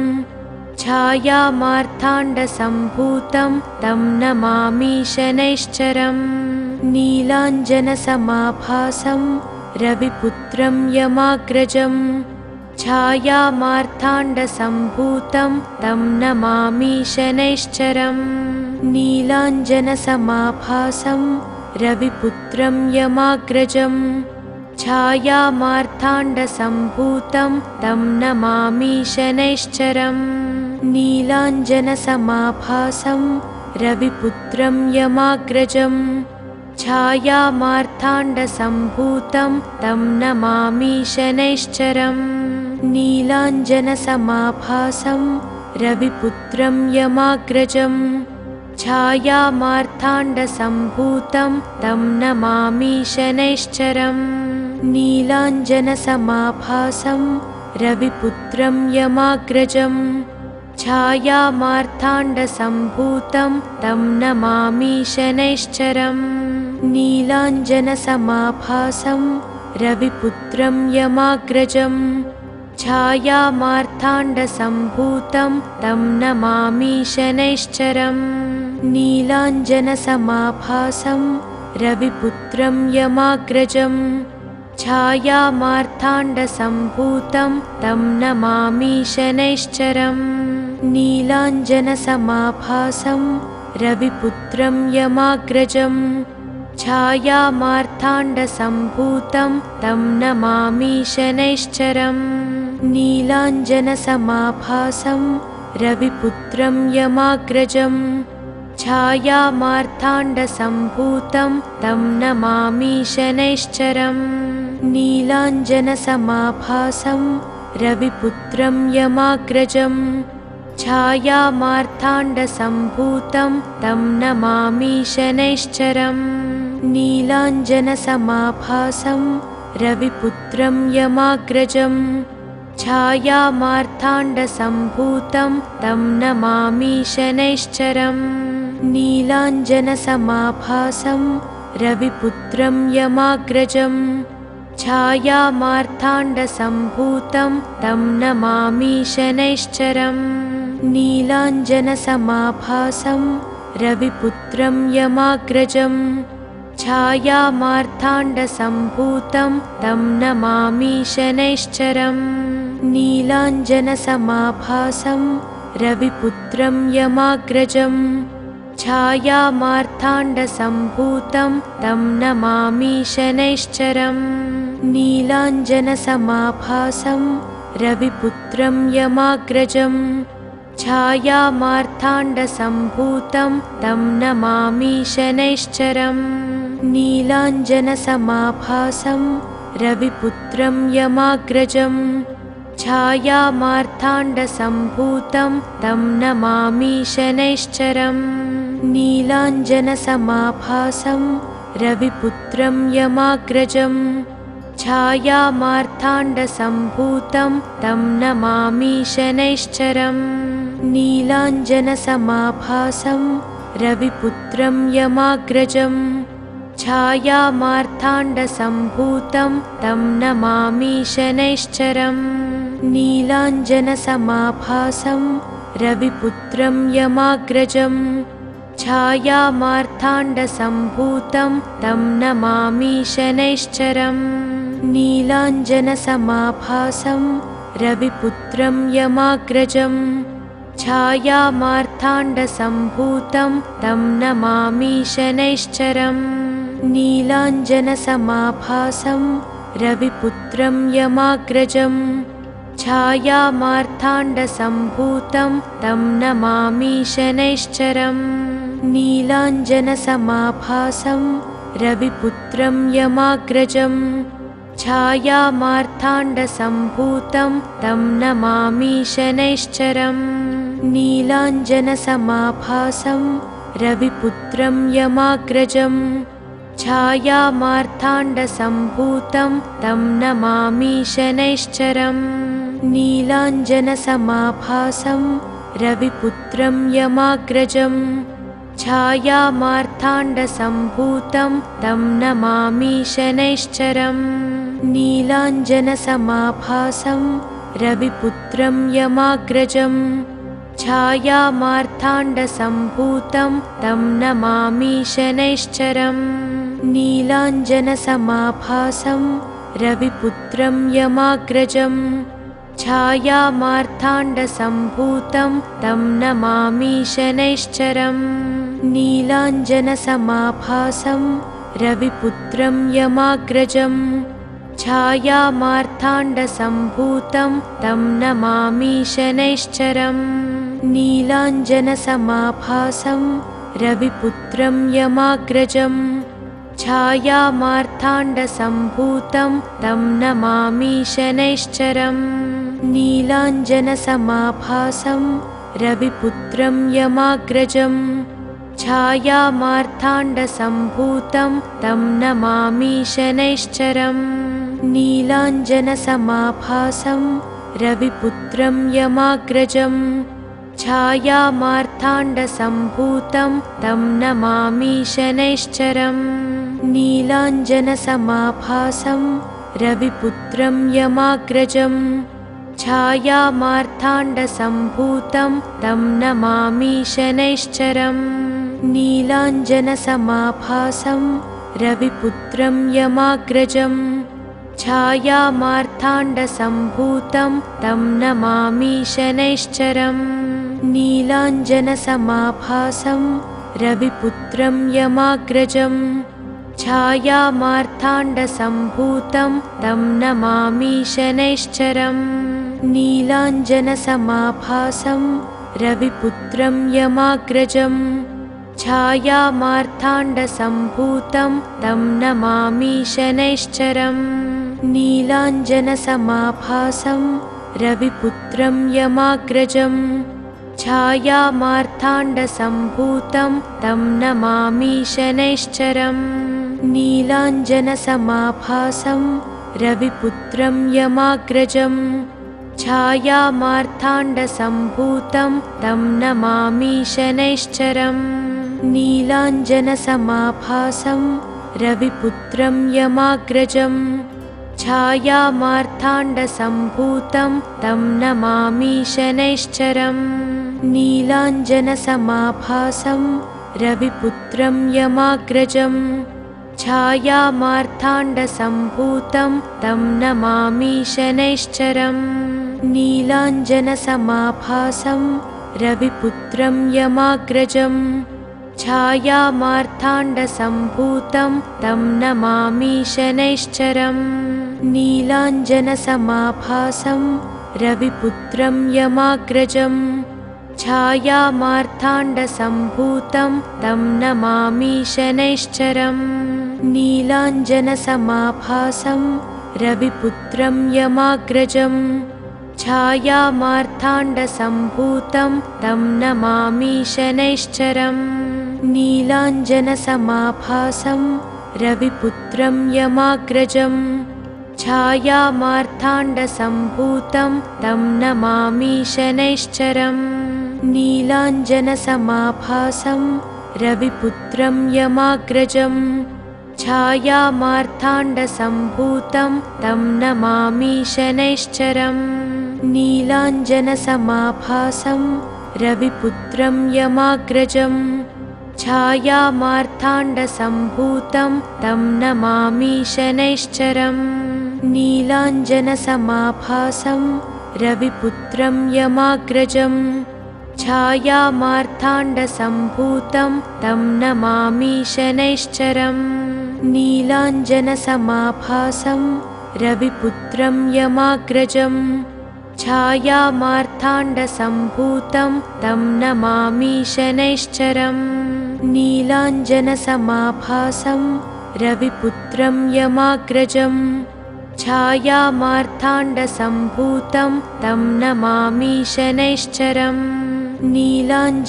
छायामार्ताण्डसम्भूतं तं नमामि शनैश्चरम् नीलाञ्जनसमाभासं रविपुत्रं यमाग्रजं छायामार्ताण्डसम्भूतं तं नमामि शनैश्चरम् नीलाञ्जनसमाभासं रविपुत्रं यमाग्रजं छायामार्ताण्डसम्भूतं तं नमामि शनैश्चरम् नीलाञ्जनसमाभासं रविपुत्रं यमाग्रजम् छायामार्ताण्डसम्भूतं तं नमामि शनैश्चरम् नीलाञ्जनसमाभासं रविपुत्रं यमाग्रजम् छायामार्ताण्डसम्भूतं तं नमामि शनैश्चरम् नीलाञ्जनसमाभासं रविपुत्रं यमाग्रजम् छायामार्ताण्डसम्भूतं तं नमामि शनैश्चरम् नीलाञ्जनसमाभासं रविपुत्रं यमाग्रजम् छायामार्ताण्डसम्भूतं तं नमामि शनैश्चरम् नीलाञ्जनसमाभासं रविपुत्रं यमाग्रजम् छायामार्ताण्डसम्भूतं तं नमामि शनैश्चरम् नीलाञ्जनसमाभासं रविपुत्रं यमाग्रजम् छायामार्ताण्डसम्भूतं तं नमामि शनैश्चरम् नीलाञ्जनसमाभासं रविपुत्रं यमाग्रजम् छायामार्ताण्डसम्भूतं तं नमामि शनैश्चरम् नीलाञ्जनसमाभासं रविपुत्रं यमाग्रजम् छायामार्ताण्डसम्भूतं तं नमामि शनैश्चरम् नीलाञ्जनसमाभासं रविपुत्रं यमाग्रजम् छायामार्ताण्डसम्भूतं तं नमामि शनैश्चरम् नीलाञ्जनसमाभासं रविपुत्रं यमाग्रजम् छायामार्ताण्डसम्भूतं तं नमामि शनैश्चरम् नीलाञ्जनसमाभासं रविपुत्रं यमाग्रजम् छायामार्ताण्डसम्भूतं तं नमामि शनैश्चरम् नीलाञ्जनसमाभासं रविपुत्रं यमाग्रजम् छायामार्ताण्डसम्भूतं तं नमामि शनैश्चरम् नीलाञ्जनसमाभासं रविपुत्रं यमाग्रजम् छायामार्ताण्डसम्भूतं तं नमामि शनैश्चरम् नीलाञ्जनसमाभासं रविपुत्रं यमाग्रजम् छायामार्ताण्डसम्भूतं तं नमामि शनैश्चरम् नीलाञ्जनसमाभासं रविपुत्रं यमाग्रजम् छायामार्ताण्डसम्भूतं तं नमामि शनैश्चरम् नीलाञ्जनसमाभासं रविपुत्रं यमाग्रजम् छायामार्ताण्डसम्भूतं तं नमामि शनैश्चरम् नीलाञ्जनसमाभासं रविपुत्रं यमाग्रजम् छायामार्ताण्डसम्भूतं तं नमामि शनैश्चरम् नीलाञ्जनसमाभासं रविपुत्रं यमाग्रजम् छायामार्ताण्डसम्भूतं तं नमामि शनैश्चरम् नीलाञ्जनसमाभासं रविपुत्रं यमाग्रजम् छायामार्ताण्डसम्भूतं तं नमामि शनैश्चरम् नीलाञ्जनसमाभासं रविपुत्रं यमाग्रजम् छायामार्ताण्डसम्भूतं तं नमामि शनैश्चरम् नीलाञ्जनसमाभासं रविपुत्रं यमाग्रजम् छायामार्ताण्डसम्भूतं तं नमामि शनैश्चरम् नीलाञ्जनसमाभासं रविपुत्रं यमाग्रजम् छायामार्ताण्डसम्भूतं तं नमामि शनैश्चरम् नीलाञ्जनसमाभासं रविपुत्रं यमाग्रजम् छायामार्ताण्डसम्भूतं तं नमामि शनैश्चरम् नीलाञ्जनसमाभासं रविपुत्रं यमाग्रजम् छायामार्ताण्डसम्भूतं तं नमामि शनैश्चरम् नीलाञ्जनसमाभासं रविपुत्रं यमाग्रजम् छायामार्ताण्डसम्भूतं तं नमामि शनैश्चरम् नीलाञ्जनसमाभासं रविपुत्रं यमाग्रजं छायामार्ताण्डसम्भूतं तं नमामि शनैश्चरम् नीलाञ्जनसमाभासं रविपुत्रं यमाग्रजं छायामार्ताण्डसम्भूतं तं नमामि शनैश्चरम् नीलाञ्जनसमाभासं रविपुत्रं यमाग्रजं छायामार्ताण्डसम्भूतं तं नमामि शनैश्चरम् नीलाञ्जनसमाभासं रविपुत्रं यमाग्रजं छायामार्ताण्डसम्भूतं तं नमामि शनैश्चरम् नीलाञ्जनसमाभासं रविपुत्रं यमाग्रजं छायामार्ताण्डसम्भूतं तं नमामि शनैश्चरम् नीलाञ्जनसमाभासं रविपुत्रं यमाग्रजं छायामार्ताण्डसम्भूतं तं नमामि शनैश्चरम् नीलाञ्जनसमाभासं रविपुत्रं यमाग्रजं छायामार्ताण्डसम्भूतं तं नमामि शनैश्चरम् नीलाञ्जनसमाभासं रविपुत्रं यमाग्रजं छायामार्ताण्डसम्भूतं तं नमामि शनैश्चरम् नीलाञ्जनसमाभासं रविपुत्रं यमाग्रजं छायामार्ताण्डसम्भूतं तं नमामि शनैश्चरम् नीलाञ्जनसमाभासं रविपुत्रं यमाग्रजं छायामार्ताण्डसम्भूतं तं नमामि शनैश्चरम् नीलाञ्जनसमाभासं रविपुत्रं यमाग्रजं छायामार्ताण्डसम्भूतं तं नमामि शनैश्चरम् नीलाञ्जनसमाभासं रविपुत्रं यमाग्रजं छायामार्ताण्डसम्भूतं तं नमामि शनैश्चरम् नीलाञ्जनसमाभासं रविपुत्रं यमाग्रजं छायामार्ताण्डसम्भूतं तं नमामि शनैश्चरम् नीलाञ्जनसमाभासं रविपुत्रं यमाग्रजं छायामार्ताण्डसम्भूतं तं नमामि शनैश्चरम् नीलाञ्जनसमाभासं रविपुत्रं यमाग्रजं छायामार्ताण्डसम्भूतं तं नमामि शनैश्चरम् नीलाञ्जनसमाभासं रविपुत्रं यमाग्रजं छायामार्ताण्डसम्भूतं तं नमामि शनैश्चरम् नीलाञ्जनसमाभासं रविपुत्रं यमाग्रजं छायामार्ताण्डसम्भूतं तं नमामि शनैश्चरम् नीलाञ्जनसमाभासं रविपुत्रं यमाग्रजं छायामार्ताण्डसम्भूतं तं नमामि शनैश्चरम् नीलाञ्जनसमाभासं रविपुत्रं यमाग्रजं छायामार्ताण्डसम्भूतं तं नमामि शनैश्चरम् नीलाञ्जनसमाभासं रविपुत्रं यमाग्रजं छायामार्ताण्डसम्भूतं तं नमामि शनैश्चरम् नीलाञ्जनसमाभासं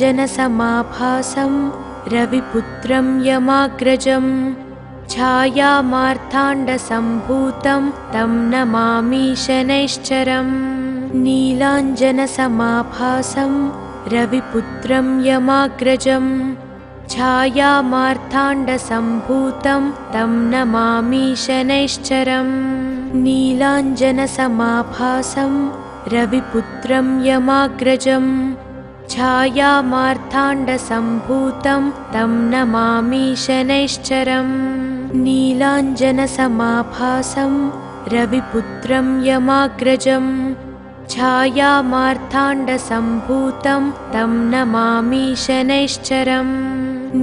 रविपुत्रं यमाग्रजं छायामार्ताण्डसम्भूतं तं नमामि शनैश्चरम् नीलाञ्जनसमाभासं रविपुत्रं यमाग्रजं छायामार्ताण्डसम्भूतं तं नमामि शनैश्चरम् नीलाञ्जनसमाभासं रविपुत्रं यमाग्रजं छायामार्ताण्डसम्भूतं तं नमामि शनैश्चरम् नीलाञ्जनसमाभासं रविपुत्रं यमाग्रजं छायामार्ताण्डसम्भूतं तं नमामि शनैश्चरम्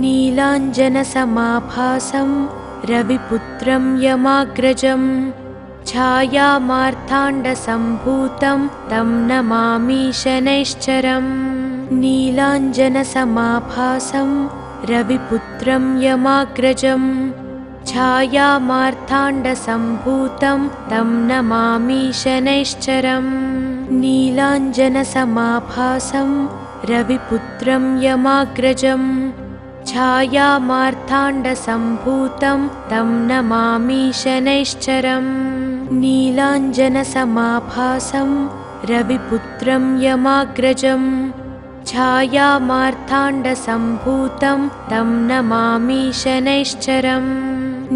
नीलाञ्जनसमाभासं रविपुत्रं यमाग्रजं छायामार्ताण्डसम्भूतं तं नमामि शनैश्चरम् नीलाञ्जनसमाभासं रविपुत्रं यमाग्रजम् छायामार्ताण्डसम्भूतं तं नमामि शनैश्चरम् नीलाञ्जनसमाभासं रविपुत्रं यमाग्रजम् छायामार्ताण्डसम्भूतं तं नमामि शनैश्चरम् नीलाञ्जनसमाभासं रविपुत्रं यमाग्रजम् छायामार्ताण्डसम्भूतं तं नमामि शनैश्चरम्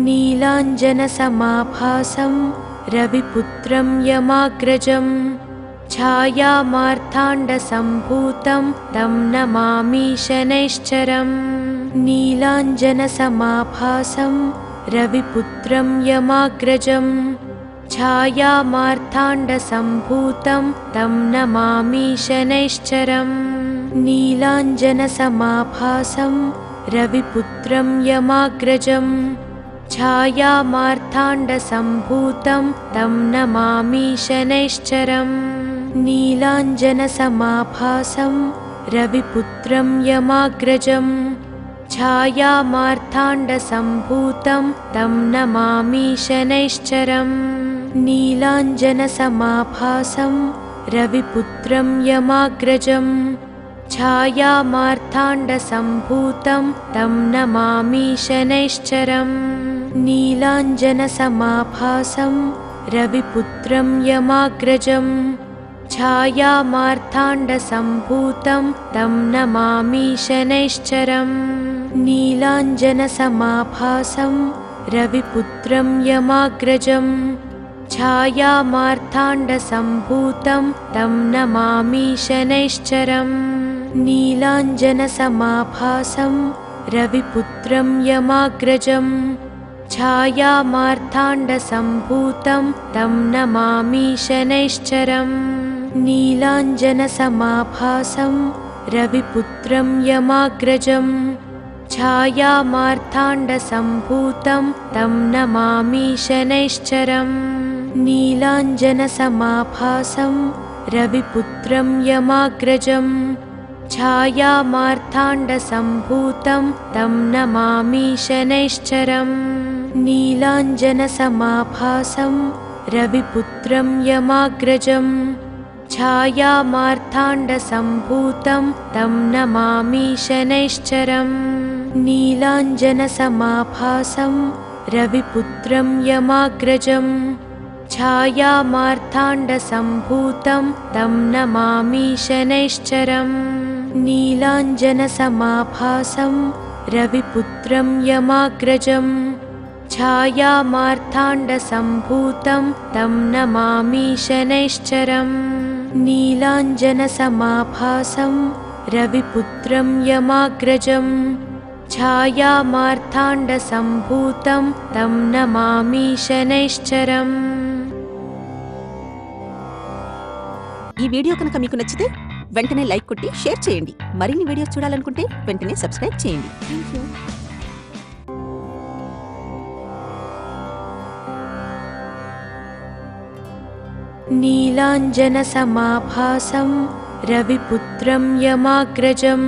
नीलाञ्जनसमाभासं रविपुत्रं यमाग्रजम् छायामार्ताण्डसम्भूतं तं नमामि शनैश्चरम् नीलाञ्जनसमाभासं रविपुत्रं यमाग्रजम् छायामार्ताण्डसम्भूतं तं नमामि शनैश्चरम् नीलाञ्जनसमाभासं रविपुत्रं यमाग्रजम् छायामार्ताण्डसम्भूतं तं नमामि शनैश्चरम् नीलाञ्जनसमाभासं रविपुत्रं यमाग्रजम् छायामार्ताण्डसम्भूतं तं नमामि शनैश्चरम् नीलाञ्जनसमाभासं रविपुत्रं यमाग्रजम् छायामार्ताण्डसम्भूतं तं नमामि शनैश्चरम् नीलाञ्जनसमाभासं रविपुत्रं यमाग्रजम् छायामार्ताण्डसम्भूतं तं नमामि शनैश्चरम् नीलाञ्जनसमाभासं रविपुत्रं यमाग्रजम् छायामार्ताण्डसम्भूतं तं नमामि शनैश्चरम् नीलाञ्जनसमाभासं रविपुत्रं यमाग्रजम् छायामार्ताण्डसम्भूतं तं नमामि शनैश्चरम् नीलाञ्जनसमाभासं रविपुत्रं यमाग्रजम् छायामार्ताण्डसम्भूतं तं नमामि शनैश्चरम् नीलाञ्जनसमाभासं रविपुत्रं यमाग्रजम् छायामार्ताण्डसम्भूतं तं नमामि शनैश्चरम् नीलाञ्जनसमाभासं रविपुत्रं यमाग्रजम् छायामार्ताण्डसम्भूतं तं नमामि शनैश्चरम् नीलाञ्जनसमाभासं रविपुत्रं यमाग्रजम् छायामार्ताण्डसम्भूतं तं नमामि शनैश्चरम् नीलाञ्जनसमाभासं रविपुत्रं यमाग्रजम् छायामार्ताण्डसम्भूतं तं नमामि शनैश्चरम् नीलाञ्जनसमाभासं रविपुत्रं यमाग्रजम् छायामार्ताण्डसम्भूतं तं नमामि शनैश्चरम्। ఈ వీడియో కనుక మీకు నచ్చితే వెంటనే లైక్ కొట్టి షేర్ చేయండి. మరిన్ని వీడియోస్ చూడాలనుకుంటే వెంటనే సబ్స్క్రైబ్ చేయండి. థాంక్యూ. नीलाञ्जनसमाभासं रविपुत्रं यमाग्रजम्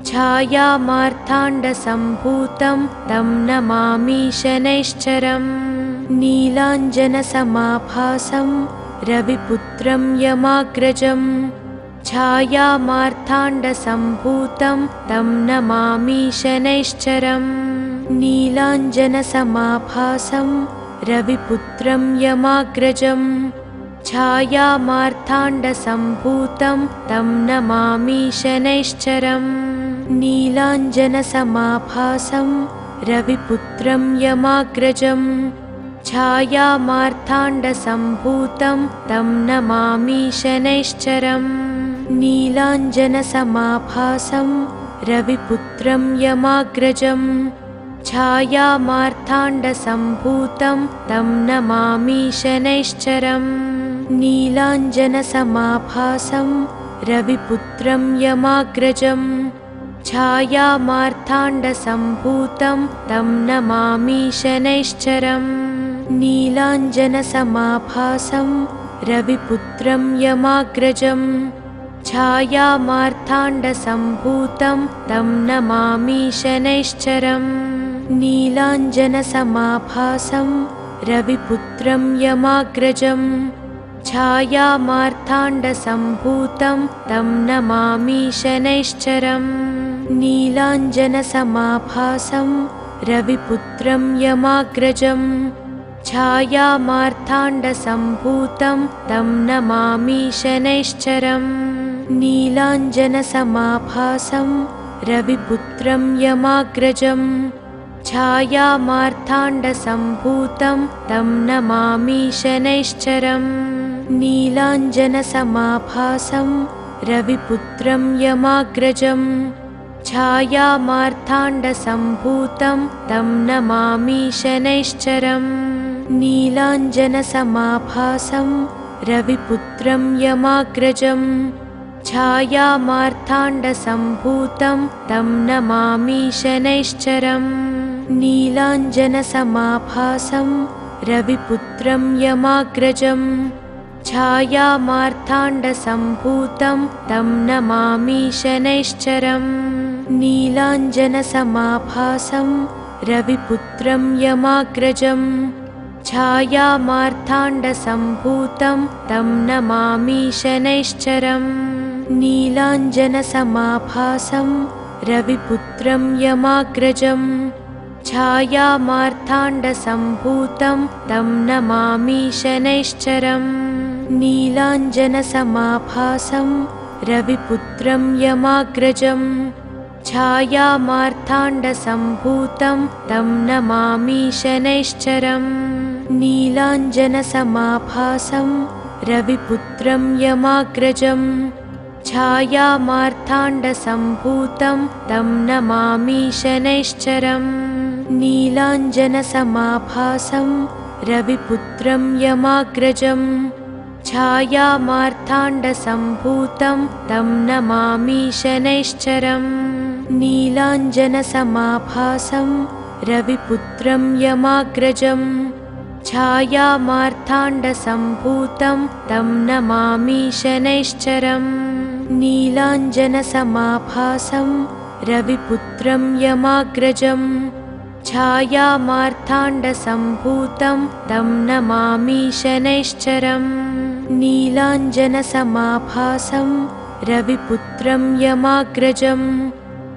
छायामार्ताण्डसम्भूतं तं नमामि शनैश्चरम् नीलाञ्जनसमाभासं रविपुत्रं यमाग्रजम् छायामार्ताण्डसम्भूतं तं नमामि शनैश्चरम् नीलाञ्जनसमाभासं रविपुत्रं यमाग्रजम् छायामार्ताण्डसम्भूतं तं नमामि शनैश्चरम् नीलाञ्जनसमाभासं रविपुत्रं यमाग्रजम् छायामार्ताण्डसम्भूतं तं नमामि शनैश्चरम् नीलाञ्जनसमाभासं रविपुत्रं यमाग्रजम् छायामार्ताण्डसम्भूतं तं नमामि शनैश्चरम् नीलाञ्जनसमाभासं रविपुत्रं यमाग्रजम् छायामार्ताण्डसम्भूतं तं नमामि शनैश्चरम् नीलाञ्जनसमाभासं रविपुत्रं यमाग्रजं छायामार्ताण्डसम्भूतं तं नमामि शनैश्चरम् नीलाञ्जनसमाभासं रविपुत्रं यमाग्रजं छायामार्ताण्डसम्भूतं तं नमामि शनैश्चरम् नीलाञ्जनसमाभासं रविपुत्रं यमाग्रजं छायामार्ताण्डसम्भूतं तं नमामि शनैश्चरम् नीलाञ्जनसमाभासं रविपुत्रं यमाग्रजं छायामार्ताण्डसम्भूतं तं नमामि शनैश्चरम् नीलाञ्जनसमाभासं रविपुत्रं यमाग्रजं छायामार्ताण्डसम्भूतं तं नमामि शनैश्चरम् नीलाञ्जनसमाभासं रविपुत्रं यमाग्रजं छायामार्ताण्डसम्भूतं तं नमामि शनैश्चरम् नीलाञ्जनसमाभासं रविपुत्रं यमाग्रजं छायामार्ताण्डसम्भूतं तं नमामि शनैश्चरम् नीलाञ्जनसमाभासं रविपुत्रं यमाग्रजं छायामार्ताण्डसम्भूतं तं नमामि शनैश्चरम् नीलाञ्जनसमाभासं रविपुत्रं यमाग्रजं छायामार्ताण्डसम्भूतं तं नमामि शनैश्चरम् नीलाञ्जनसमाभासं रविपुत्रं यमाग्रजं छायामार्ताण्डसम्भूतं तं नमामि शनैश्चरम् नीलाञ्जनसमाभासं रविपुत्रं यमाग्रजं छायामार्ताण्डसम्भूतं तं नमामि शनैश्चरम् नीलाञ्जनसमाभासं रविपुत्रं यमाग्रजं छायामार्ताण्डसम्भूतं तं नमामि शनैश्चरम् नीलाञ्जनसमाभासं रविपुत्रं यमाग्रजं छायामार्ताण्डसम्भूतं तं नमामि शनैश्चरम् नीलाञ्जनसमाभासं रविपुत्रं यमाग्रजं छायामार्ताण्डसम्भूतं तं नमामि शनैश्चरम् नीलाञ्जनसमाभासं रविपुत्रं यमाग्रजं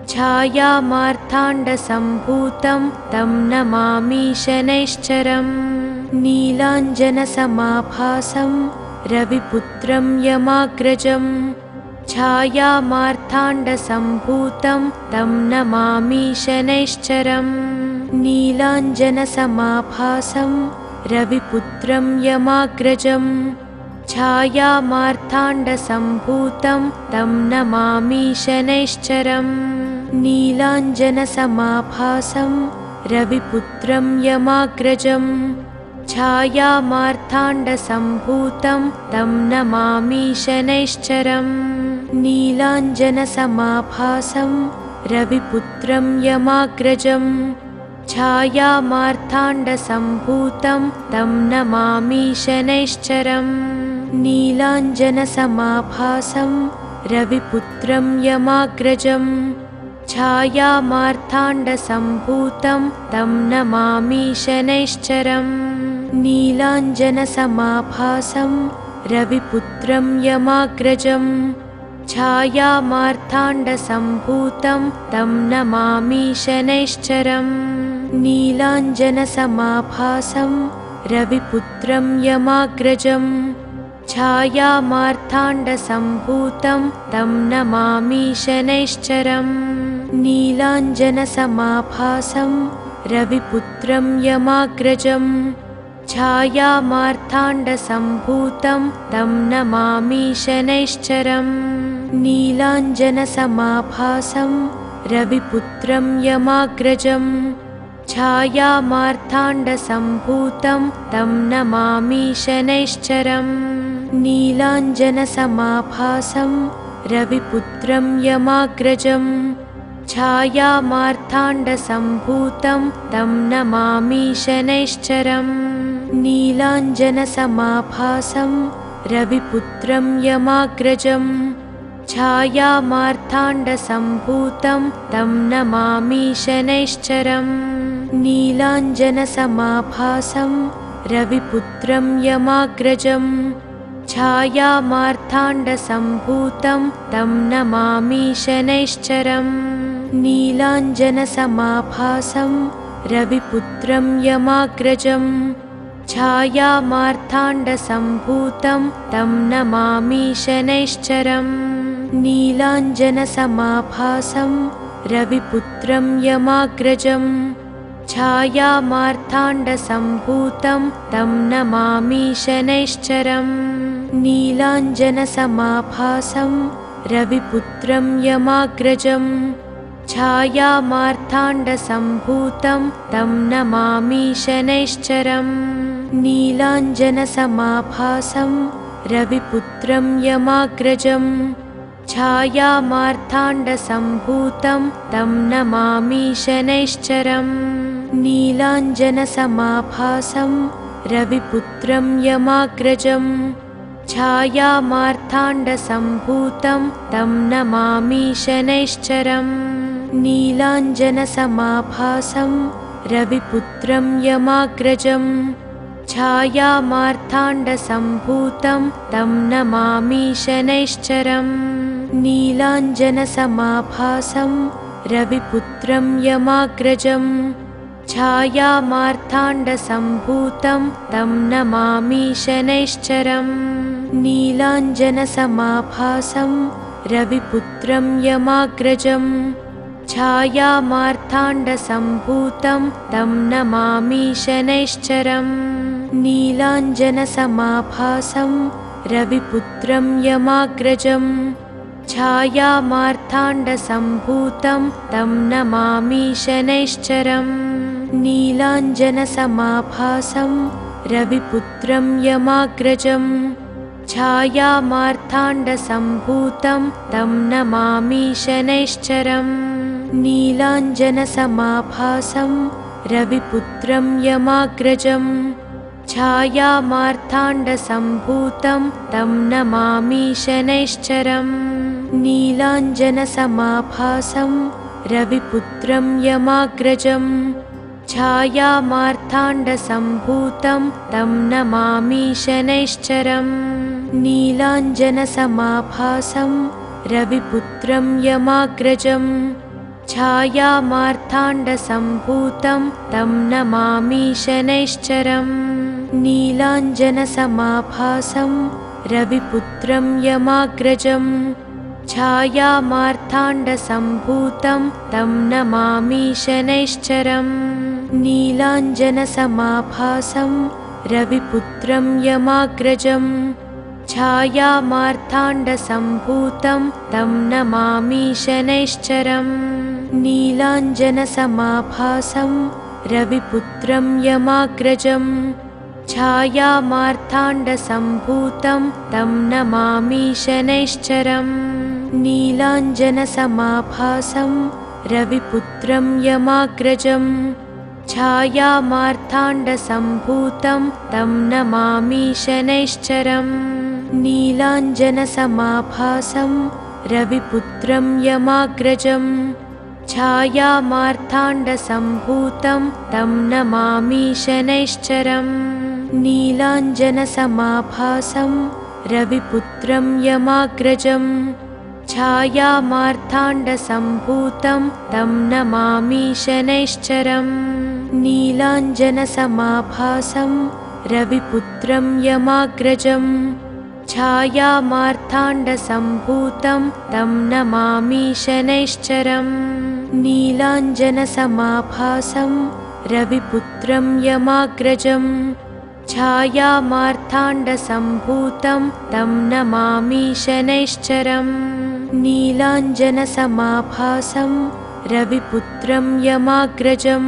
छायामार्ताण्डसम्भूतं तं नमामि शनैश्चरम् नीलाञ्जनसमाभासं रविपुत्रं यमाग्रजं छायामार्ताण्डसम्भूतं तं नमामि शनैश्चरम् नीलाञ्जनसमाभासं रविपुत्रं यमाग्रजं छायामार्ताण्डसम्भूतं तं नमामि शनैश्चरम् नीलाञ्जनसमाभासं रविपुत्रं यमाग्रजं छायामार्ताण्डसम्भूतं तं नमामि शनैश्चरम् नीलाञ्जनसमाभासं रविपुत्रं यमाग्रजं छायामार्ताण्डसम्भूतं तं नमामि शनैश्चरम् नीलाञ्जनसमाभासं रविपुत्रं यमाग्रजं छायामार्ताण्डसम्भूतं तं नमामि शनैश्चरम् नीलाञ्जनसमाभासं रविपुत्रं यमाग्रजं छायामार्ताण्डसम्भूतं तं नमामि शनैश्चरम् नीलाञ्जनसमाभासं रविपुत्रं यमाग्रजं छायामार्ताण्डसम्भूतं तं नमामि शनैश्चरम् नीलाञ्जनसमाभासं रविपुत्रं यमाग्रजं छायामार्ताण्डसम्भूतं तं नमामि शनैश्चरम् नीलाञ्जनसमाभासं रविपुत्रं यमाग्रजं छायामार्ताण्डसम्भूतं तं नमामि शनैश्चरम् नीलाञ्जनसमाभासं रविपुत्रं यमाग्रजं छायामार्ताण्डसम्भूतं तं नमामि शनैश्चरम् नीलाञ्जनसमाभासं रविपुत्रं यमाग्रजं छायामार्ताण्डसम्भूतं तं नमामि शनैश्चरम् नीलाञ्जनसमाभासं रविपुत्रं यमाग्रजं छायामार्ताण्डसम्भूतं तं नमामि शनैश्चरम् नीलाञ्जनसमाभासं रविपुत्रं यमाग्रजं छायामार्ताण्डसम्भूतं तं नमामि शनैश्चरम् नीलाञ्जनसमाभासं रविपुत्रं यमाग्रजं छायामार्ताण्डसम्भूतं तं नमामि शनैश्चरम् नीलाञ्जनसमाभासं रविपुत्रं यमाग्रजं छायामार्ताण्डसम्भूतं तं नमामि शनैश्चरम् नीलाञ्जनसमाभासं रविपुत्रं यमाग्रजं छायामार्ताण्डसम्भूतं तं नमामि शनैश्चरम् नीलाञ्जनसमाभासं रविपुत्रं यमाग्रजं छायामार्ताण्डसम्भूतं तं नमामि शनैश्चरम् नीलाञ्जनसमाभासं रविपुत्रं यमाग्रजं छायामार्ताण्डसम्भूतं तं नमामि शनैश्चरम् नीलाञ्जनसमाभासं रविपुत्रं यमाग्रजं छायामार्ताण्डसम्भूतं तं नमामि शनैश्चरम् नीलाञ्जनसमाभासं रविपुत्रं यमाग्रजं छायामार्ताण्डसम्भूतं तं नमामि शनैश्चरम् नीलाञ्जनसमाभासं रविपुत्रं यमाग्रजं छायामार्ताण्डसम्भूतं तं नमामि शनैश्चरम् नीलाञ्जनसमाभासं रविपुत्रं यमाग्रजं छायामार्ताण्डसम्भूतं तं नमामि शनैश्चरम् नीलाञ्जनसमाभासं रविपुत्रं यमाग्रजं छायामार्ताण्डसम्भूतं तं नमामि शनैश्चरम् नीलाञ्जनसमाभासं रविपुत्रं यमाग्रजं छायामार्ताण्डसम्भूतं तं नमामि शनैश्चरम् नीलाञ्जनसमाभासं रविपुत्रं यमाग्रजं छायामार्ताण्डसम्भूतं तं नमामि शनैश्चरम् नीलाञ्जनसमाभासं रविपुत्रं यमाग्रजं छायामार्ताण्डसम्भूतं तं नमामि शनैश्चरम् नीलाञ्जनसमाभासं रविपुत्रं यमाग्रजं छायामार्ताण्डसम्भूतं तं नमामि शनैश्चरम् नीलाञ्जनसमाभासं रविपुत्रं यमाग्रजं छायामार्ताण्डसम्भूतं तं नमामि शनैश्चरम् नीलाञ्जनसमाभासं रविपुत्रं यमाग्रजं छायामार्ताण्डसम्भूतं तं नमामि शनैश्चरम् नीलाञ्जनसमाभासं रविपुत्रं यमाग्रजं छायामार्ताण्डसम्भूतं तं नमामि शनैश्चरम् नीलाञ्जनसमाभासं रविपुत्रं यमाग्रजं छायामार्ताण्डसम्भूतं तं नमामि शनैश्चरम् नीलाञ्जनसमाभासं रविपुत्रं यमाग्रजं छायामार्ताण्डसम्भूतं तं नमामि शनैश्चरम् नीलाञ्जनसमाभासं रविपुत्रं यमाग्रजं छायामार्ताण्डसम्भूतं तं नमामि शनैश्चरम् नीलाञ्जनसमाभासं रविपुत्रं यमाग्रजं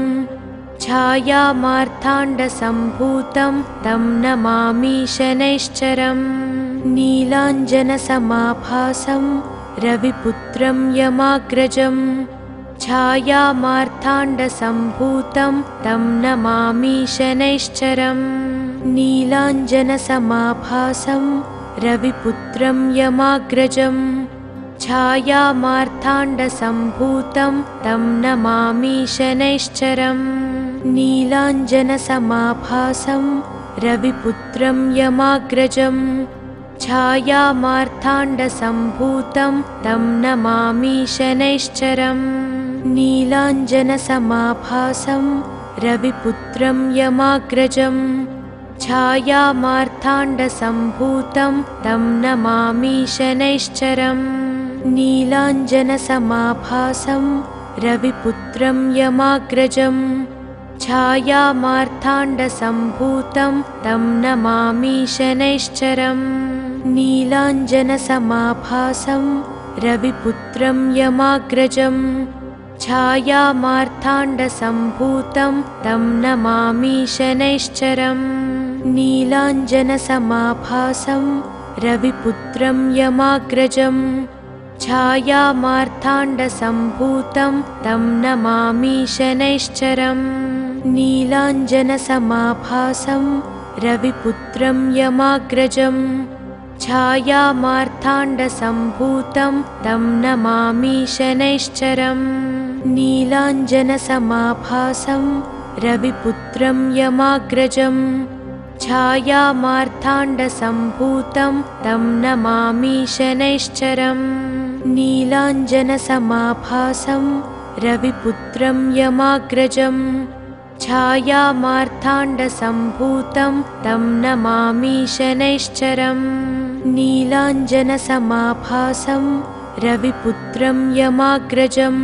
छायामार्ताण्डसम्भूतं तं नमामि शनैश्चरम् नीलाञ्जनसमाभासं रविपुत्रं यमाग्रजं छायामार्ताण्डसम्भूतं तं नमामि शनैश्चरम् नीलाञ्जनसमाभासं रविपुत्रं यमाग्रजं छायामार्ताण्डसम्भूतं तं नमामि शनैश्चरम् नीलाञ्जनसमाभासं रविपुत्रं यमाग्रजं छायामार्ताण्डसम्भूतं तं नमामि शनैश्चरम् नीलाञ्जनसमाभासं रविपुत्रं यमाग्रजं छायामार्ताण्डसम्भूतं तं नमामि शनैश्चरम् नीलाञ्जनसमाभासं रविपुत्रं यमाग्रजं छायामार्ताण्डसम्भूतं तं नमामि शनैश्चरम् नीलाञ्जनसमाभासं रविपुत्रं यमाग्रजं छायामार्ताण्डसम्भूतं तं नमामि शनैश्चरम् नीलाञ्जनसमाभासं रविपुत्रं यमाग्रजं छायामार्ताण्डसम्भूतं तं नमामि शनैश्चरम् नीलाञ्जनसमाभासं रविपुत्रं यमाग्रजं छायामार्ताण्डसम्भूतं तं नमामि शनैश्चरम् नीलाञ्जनसमाभासं रविपुत्रं यमाग्रजं छायामार्ताण्डसम्भूतं तं नमामि शनैश्चरम् नीलाञ्जनसमाभासं रविपुत्रं यमाग्रजं छायामार्ताण्डसम्भूतं तं नमामि शनैश्चरम् नीलाञ्जनसमाभासं रविपुत्रं यमाग्रजं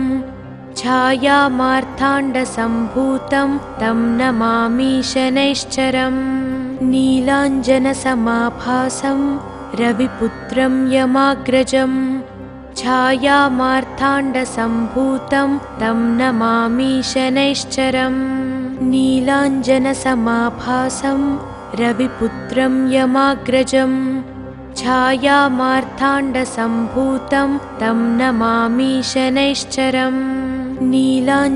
छायामार्ताण्डसम्भूतं तं नमामि शनैश्चरम् नीलाञ्जनसमाभासं रविपुत्रं यमाग्रजं छायामार्ताण्डसम्भूतं तं नमामि शनैश्चरम् नीलाञ्जनसमाभासं रविपुत्रं यमाग्रजं छायामार्ताण्डसम्भूतं तं नमामि शनैश्चरम् नीलाञ्जनसमाभासं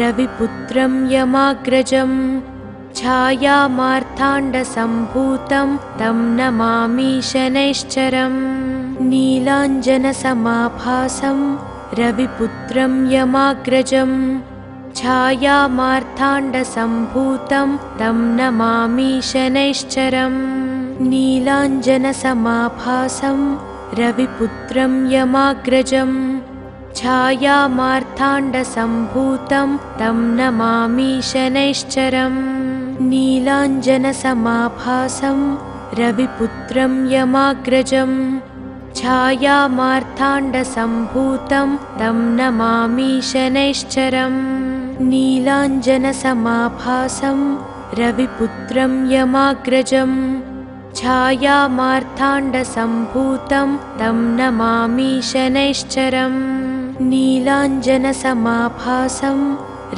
रविपुत्रं यमाग्रजं छायामार्ताण्डसम्भूतं तं नमामि शनैश्चरम् नीलाञ्जनसमाभासं रविपुत्रं यमाग्रजं छायामार्ताण्डसम्भूतं तं नमामि शनैश्चरम् नीलाञ्जनसमाभासं रविपुत्रं यमाग्रजं छायामार्ताण्डसम्भूतं तं नमामि शनैश्चरम् नीलाञ्जनसमाभासं रविपुत्रं यमाग्रजं छायामार्ताण्डसम्भूतं तं नमामि शनैश्चरम् नीलाञ्जनसमाभासं रविपुत्रं यमाग्रजं छायामार्ताण्डसम्भूतं तं नमामि शनैश्चरम् नीलाञ्जनसमाभासं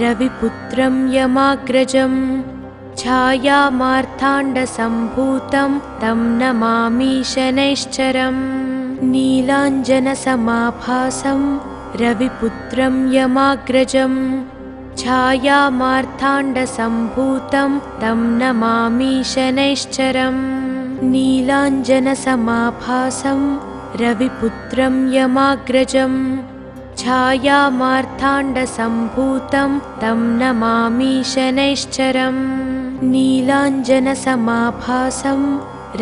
रविपुत्रं यमाग्रजं छायामार्ताण्डसम्भूतं तं नमामि शनैश्चरम् नीलाञ्जनसमाभासं रविपुत्रं यमाग्रजं छायामार्ताण्डसम्भूतं तं नमामि शनैश्चरम् नीलाञ्जनसमाभासं रविपुत्रं यमाग्रजं छायामार्ताण्डसम्भूतं तं नमामि शनैश्चरम् नीलाञ्जनसमाभासं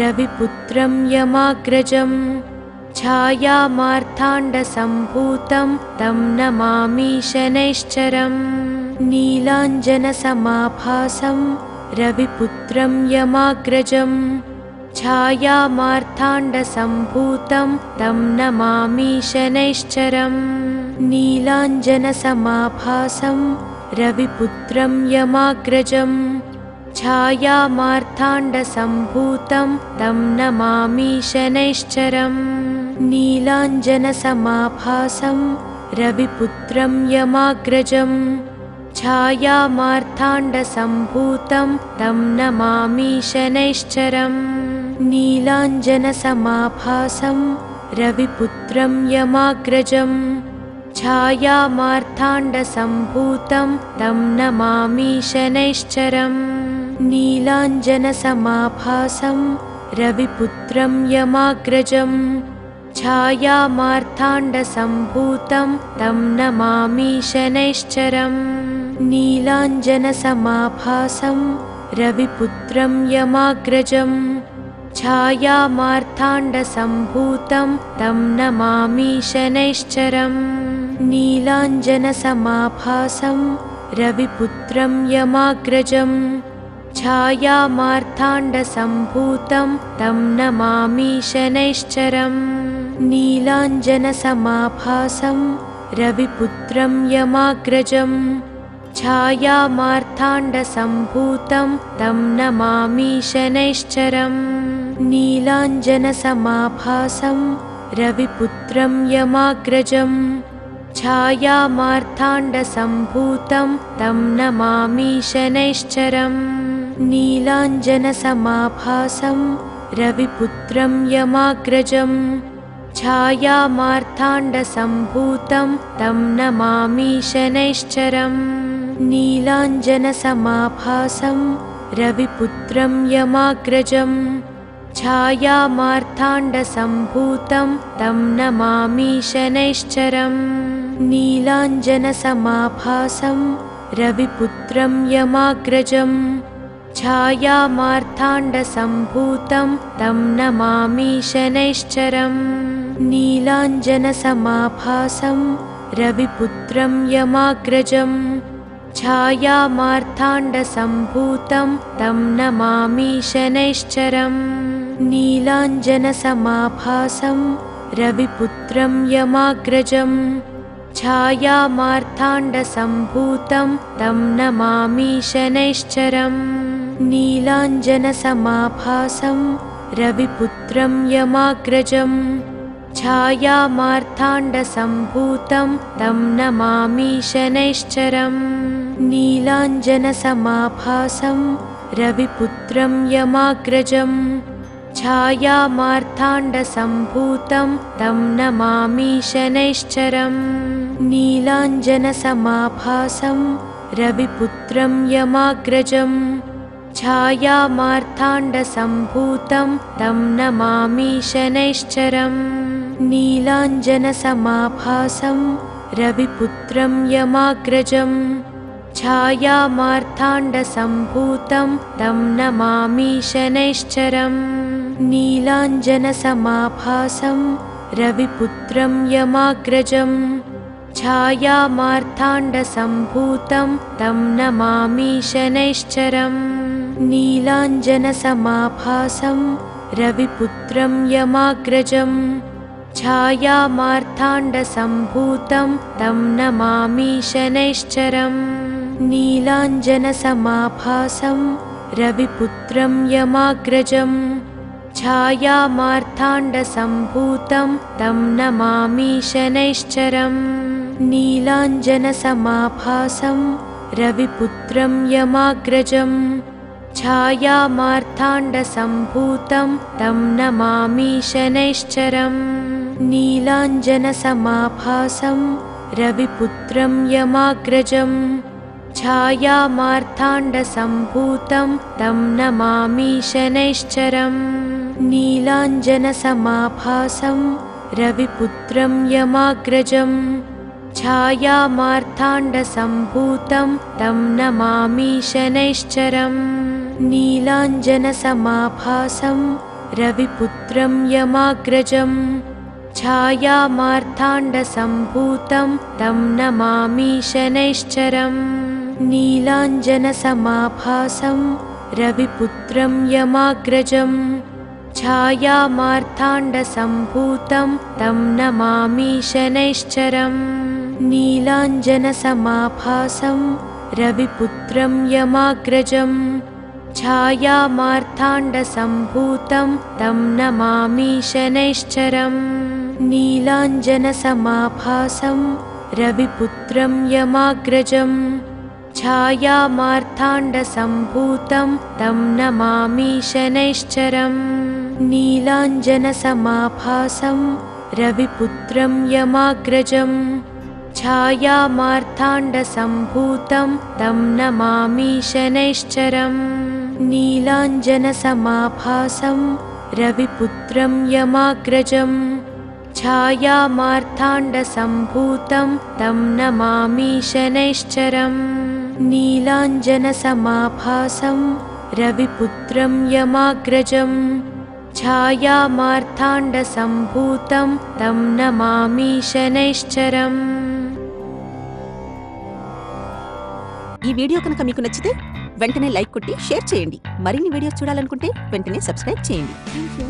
रविपुत्रं यमाग्रजं छायामार्ताण्डसम्भूतं तं नमामि शनैश्चरम् नीलाञ्जनसमाभासं रविपुत्रं यमाग्रजं छायामार्ताण्डसम्भूतं तं नमामि शनैश्चरम् नीलाञ्जनसमाभासं रविपुत्रं यमाग्रजं छायामार्ताण्डसम्भूतं तं नमामि शनैश्चरम् नीलाञ्जनसमाभासं रविपुत्रं यमाग्रजं छायामार्ताण्डसम्भूतं तं नमामि शनैश्चरम् नीलाञ्जनसमाभासं रविपुत्रं यमाग्रजं छायामार्ताण्डसम्भूतं तं नमामि शनैश्चरम् नीलाञ्जनसमाभासं रविपुत्रं यमाग्रजं छायामार्ताण्डसम्भूतं तं नमामि शनैश्चरम् नीलाञ्जनसमाभासं रविपुत्रं यमाग्रजं छायामार्ताण्डसम्भूतं तं नमामि शनैश्चरम् नीलाञ्जनसमाभासं रविपुत्रं यमाग्रजं छायामार्ताण्डसम्भूतं तं नमामि शनैश्चरम् नीलाञ्जनसमाभासं रविपुत्रं यमाग्रजं छायामार्ताण्डसम्भूतं तं नमामि शनैश्चरम् नीलाञ्जनसमाभासं रविपुत्रं यमाग्रजं छायामार्ताण्डसम्भूतं तं नमामि शनैश्चरम् नीलाञ्जनसमाभासं रविपुत्रं यमाग्रजं छायामार्ताण्डसम्भूतं तं नमामि शनैश्चरम् नीलाञ्जनसमाभासं रविपुत्रं यमाग्रजं छायामार्ताण्डसम्भूतं तं नमामि शनैश्चरम् नीलाञ्जनसमाभासं रविपुत्रं यमाग्रजं छायामार्ताण्डसम्भूतं तं नमामि शनैश्चरम् नीलाञ्जनसमाभासं रविपुत्रं यमाग्रजं छायामार्ताण्डसम्भूतं तं नमामि शनैश्चरम् नीलाञ्जनसमाभासं रविपुत्रं यमाग्रजं छायामार्ताण्डसम्भूतं तं नमामि शनैश्चरम् नीलाञ्जनसमाभासं रविपुत्रं यमाग्रजं छायामार्ताण्डसम्भूतं तं नमामि शनैश्चरम् नीलाञ्जनसमाभासं रविपुत्रं यमाग्रजं छायामार्ताण्डसम्भूतं तं नमामि शनैश्चरम् नीलाञ्जनसमाभासं रविपुत्रं यमाग्रजं छायामार्ताण्डसम्भूतं तं नमामि शनैश्चरम् नीलाञ्जनसमाभासं रविपुत्रं यमाग्रजं छायामार्ताण्डसम्भूतं तं नमामि शनैश्चरम् नीलाञ्जनसमाभासं रविपुत्रं यमाग्रजं छायामार्ताण्डसम्भूतं तं नमामि शनैश्चरम् नीलाञ्जनसमाभासं रविपुत्रं यमाग्रजं छायामार्ताण्डसम्भूतं तं नमामि शनैश्चरम् नीलाञ्जनसमाभासं रविपुत्रं यमाग्रजं छायामार्ताण्डसम्भूतं तं नमामि शनैश्चरम् नीलाञ्जनसमाभासं रविपुत्रं यमाग्रजं छायामार्ताण्डसम्भूतं तं नमामि शनैश्चरम् नीलाञ्जनसमाभासं रविपुत्रं यमाग्रजं छायामार्ताण्डसम्भूतं तं नमामि शनैश्चरम् नीलाञ्जनसमाभासं रविपुत्रं यमाग्रजं छायामार्ताण्डसम्भूतं तं नमामि शनैश्चरम् नीलाञ्जनसमाभासं रविपुत्रं यमाग्रजं छायामार्ताण्डसम्भूतं तं नमामि शनैश्चरम् नीलाञ्जनसमाभासं रविपुत्रं यमाग्रजं छायामार्ताण्डसम्भूतं तं नमामि शनैश्चरम् नीलाञ्जनसमाभासं रविपुत्रं यमाग्रजं छायामार्ताण्डसम्भूतं तं नमामि शनैश्चरम् नीलाञ्जनसमाभासं रविपुत्रं यमाग्रजं छायामार्ताण्डसम्भूतं तं नमामि शनैश्चरम् नीलाञ्जनसमाभासं रविपुत्रं यमाग्रजं छायामार्ताण्डसम्भूतं तं नमामि शनैश्चरम् नीलाञ्जनसमाभासं रविपुत्रं यमाग्रजं छायामार्ताण्डसम्भूतं तं नमामि शनैश्चरम् नीलाञ्जनसमाभासं रविपुत्रं यमाग्रजं छायामार्ताण्डसम्भूतं तं नमामि शनैश्चरम्। ఈ వీడియో కనుక మీకు నచ్చితే వెంటనే లైక్ కొట్టి షేర్ చేయండి. మరిన్ని వీడియోస్ చూడాలనుకుంటే వెంటనే సబ్స్క్రైబ్ చేయండి. థాంక్యూ.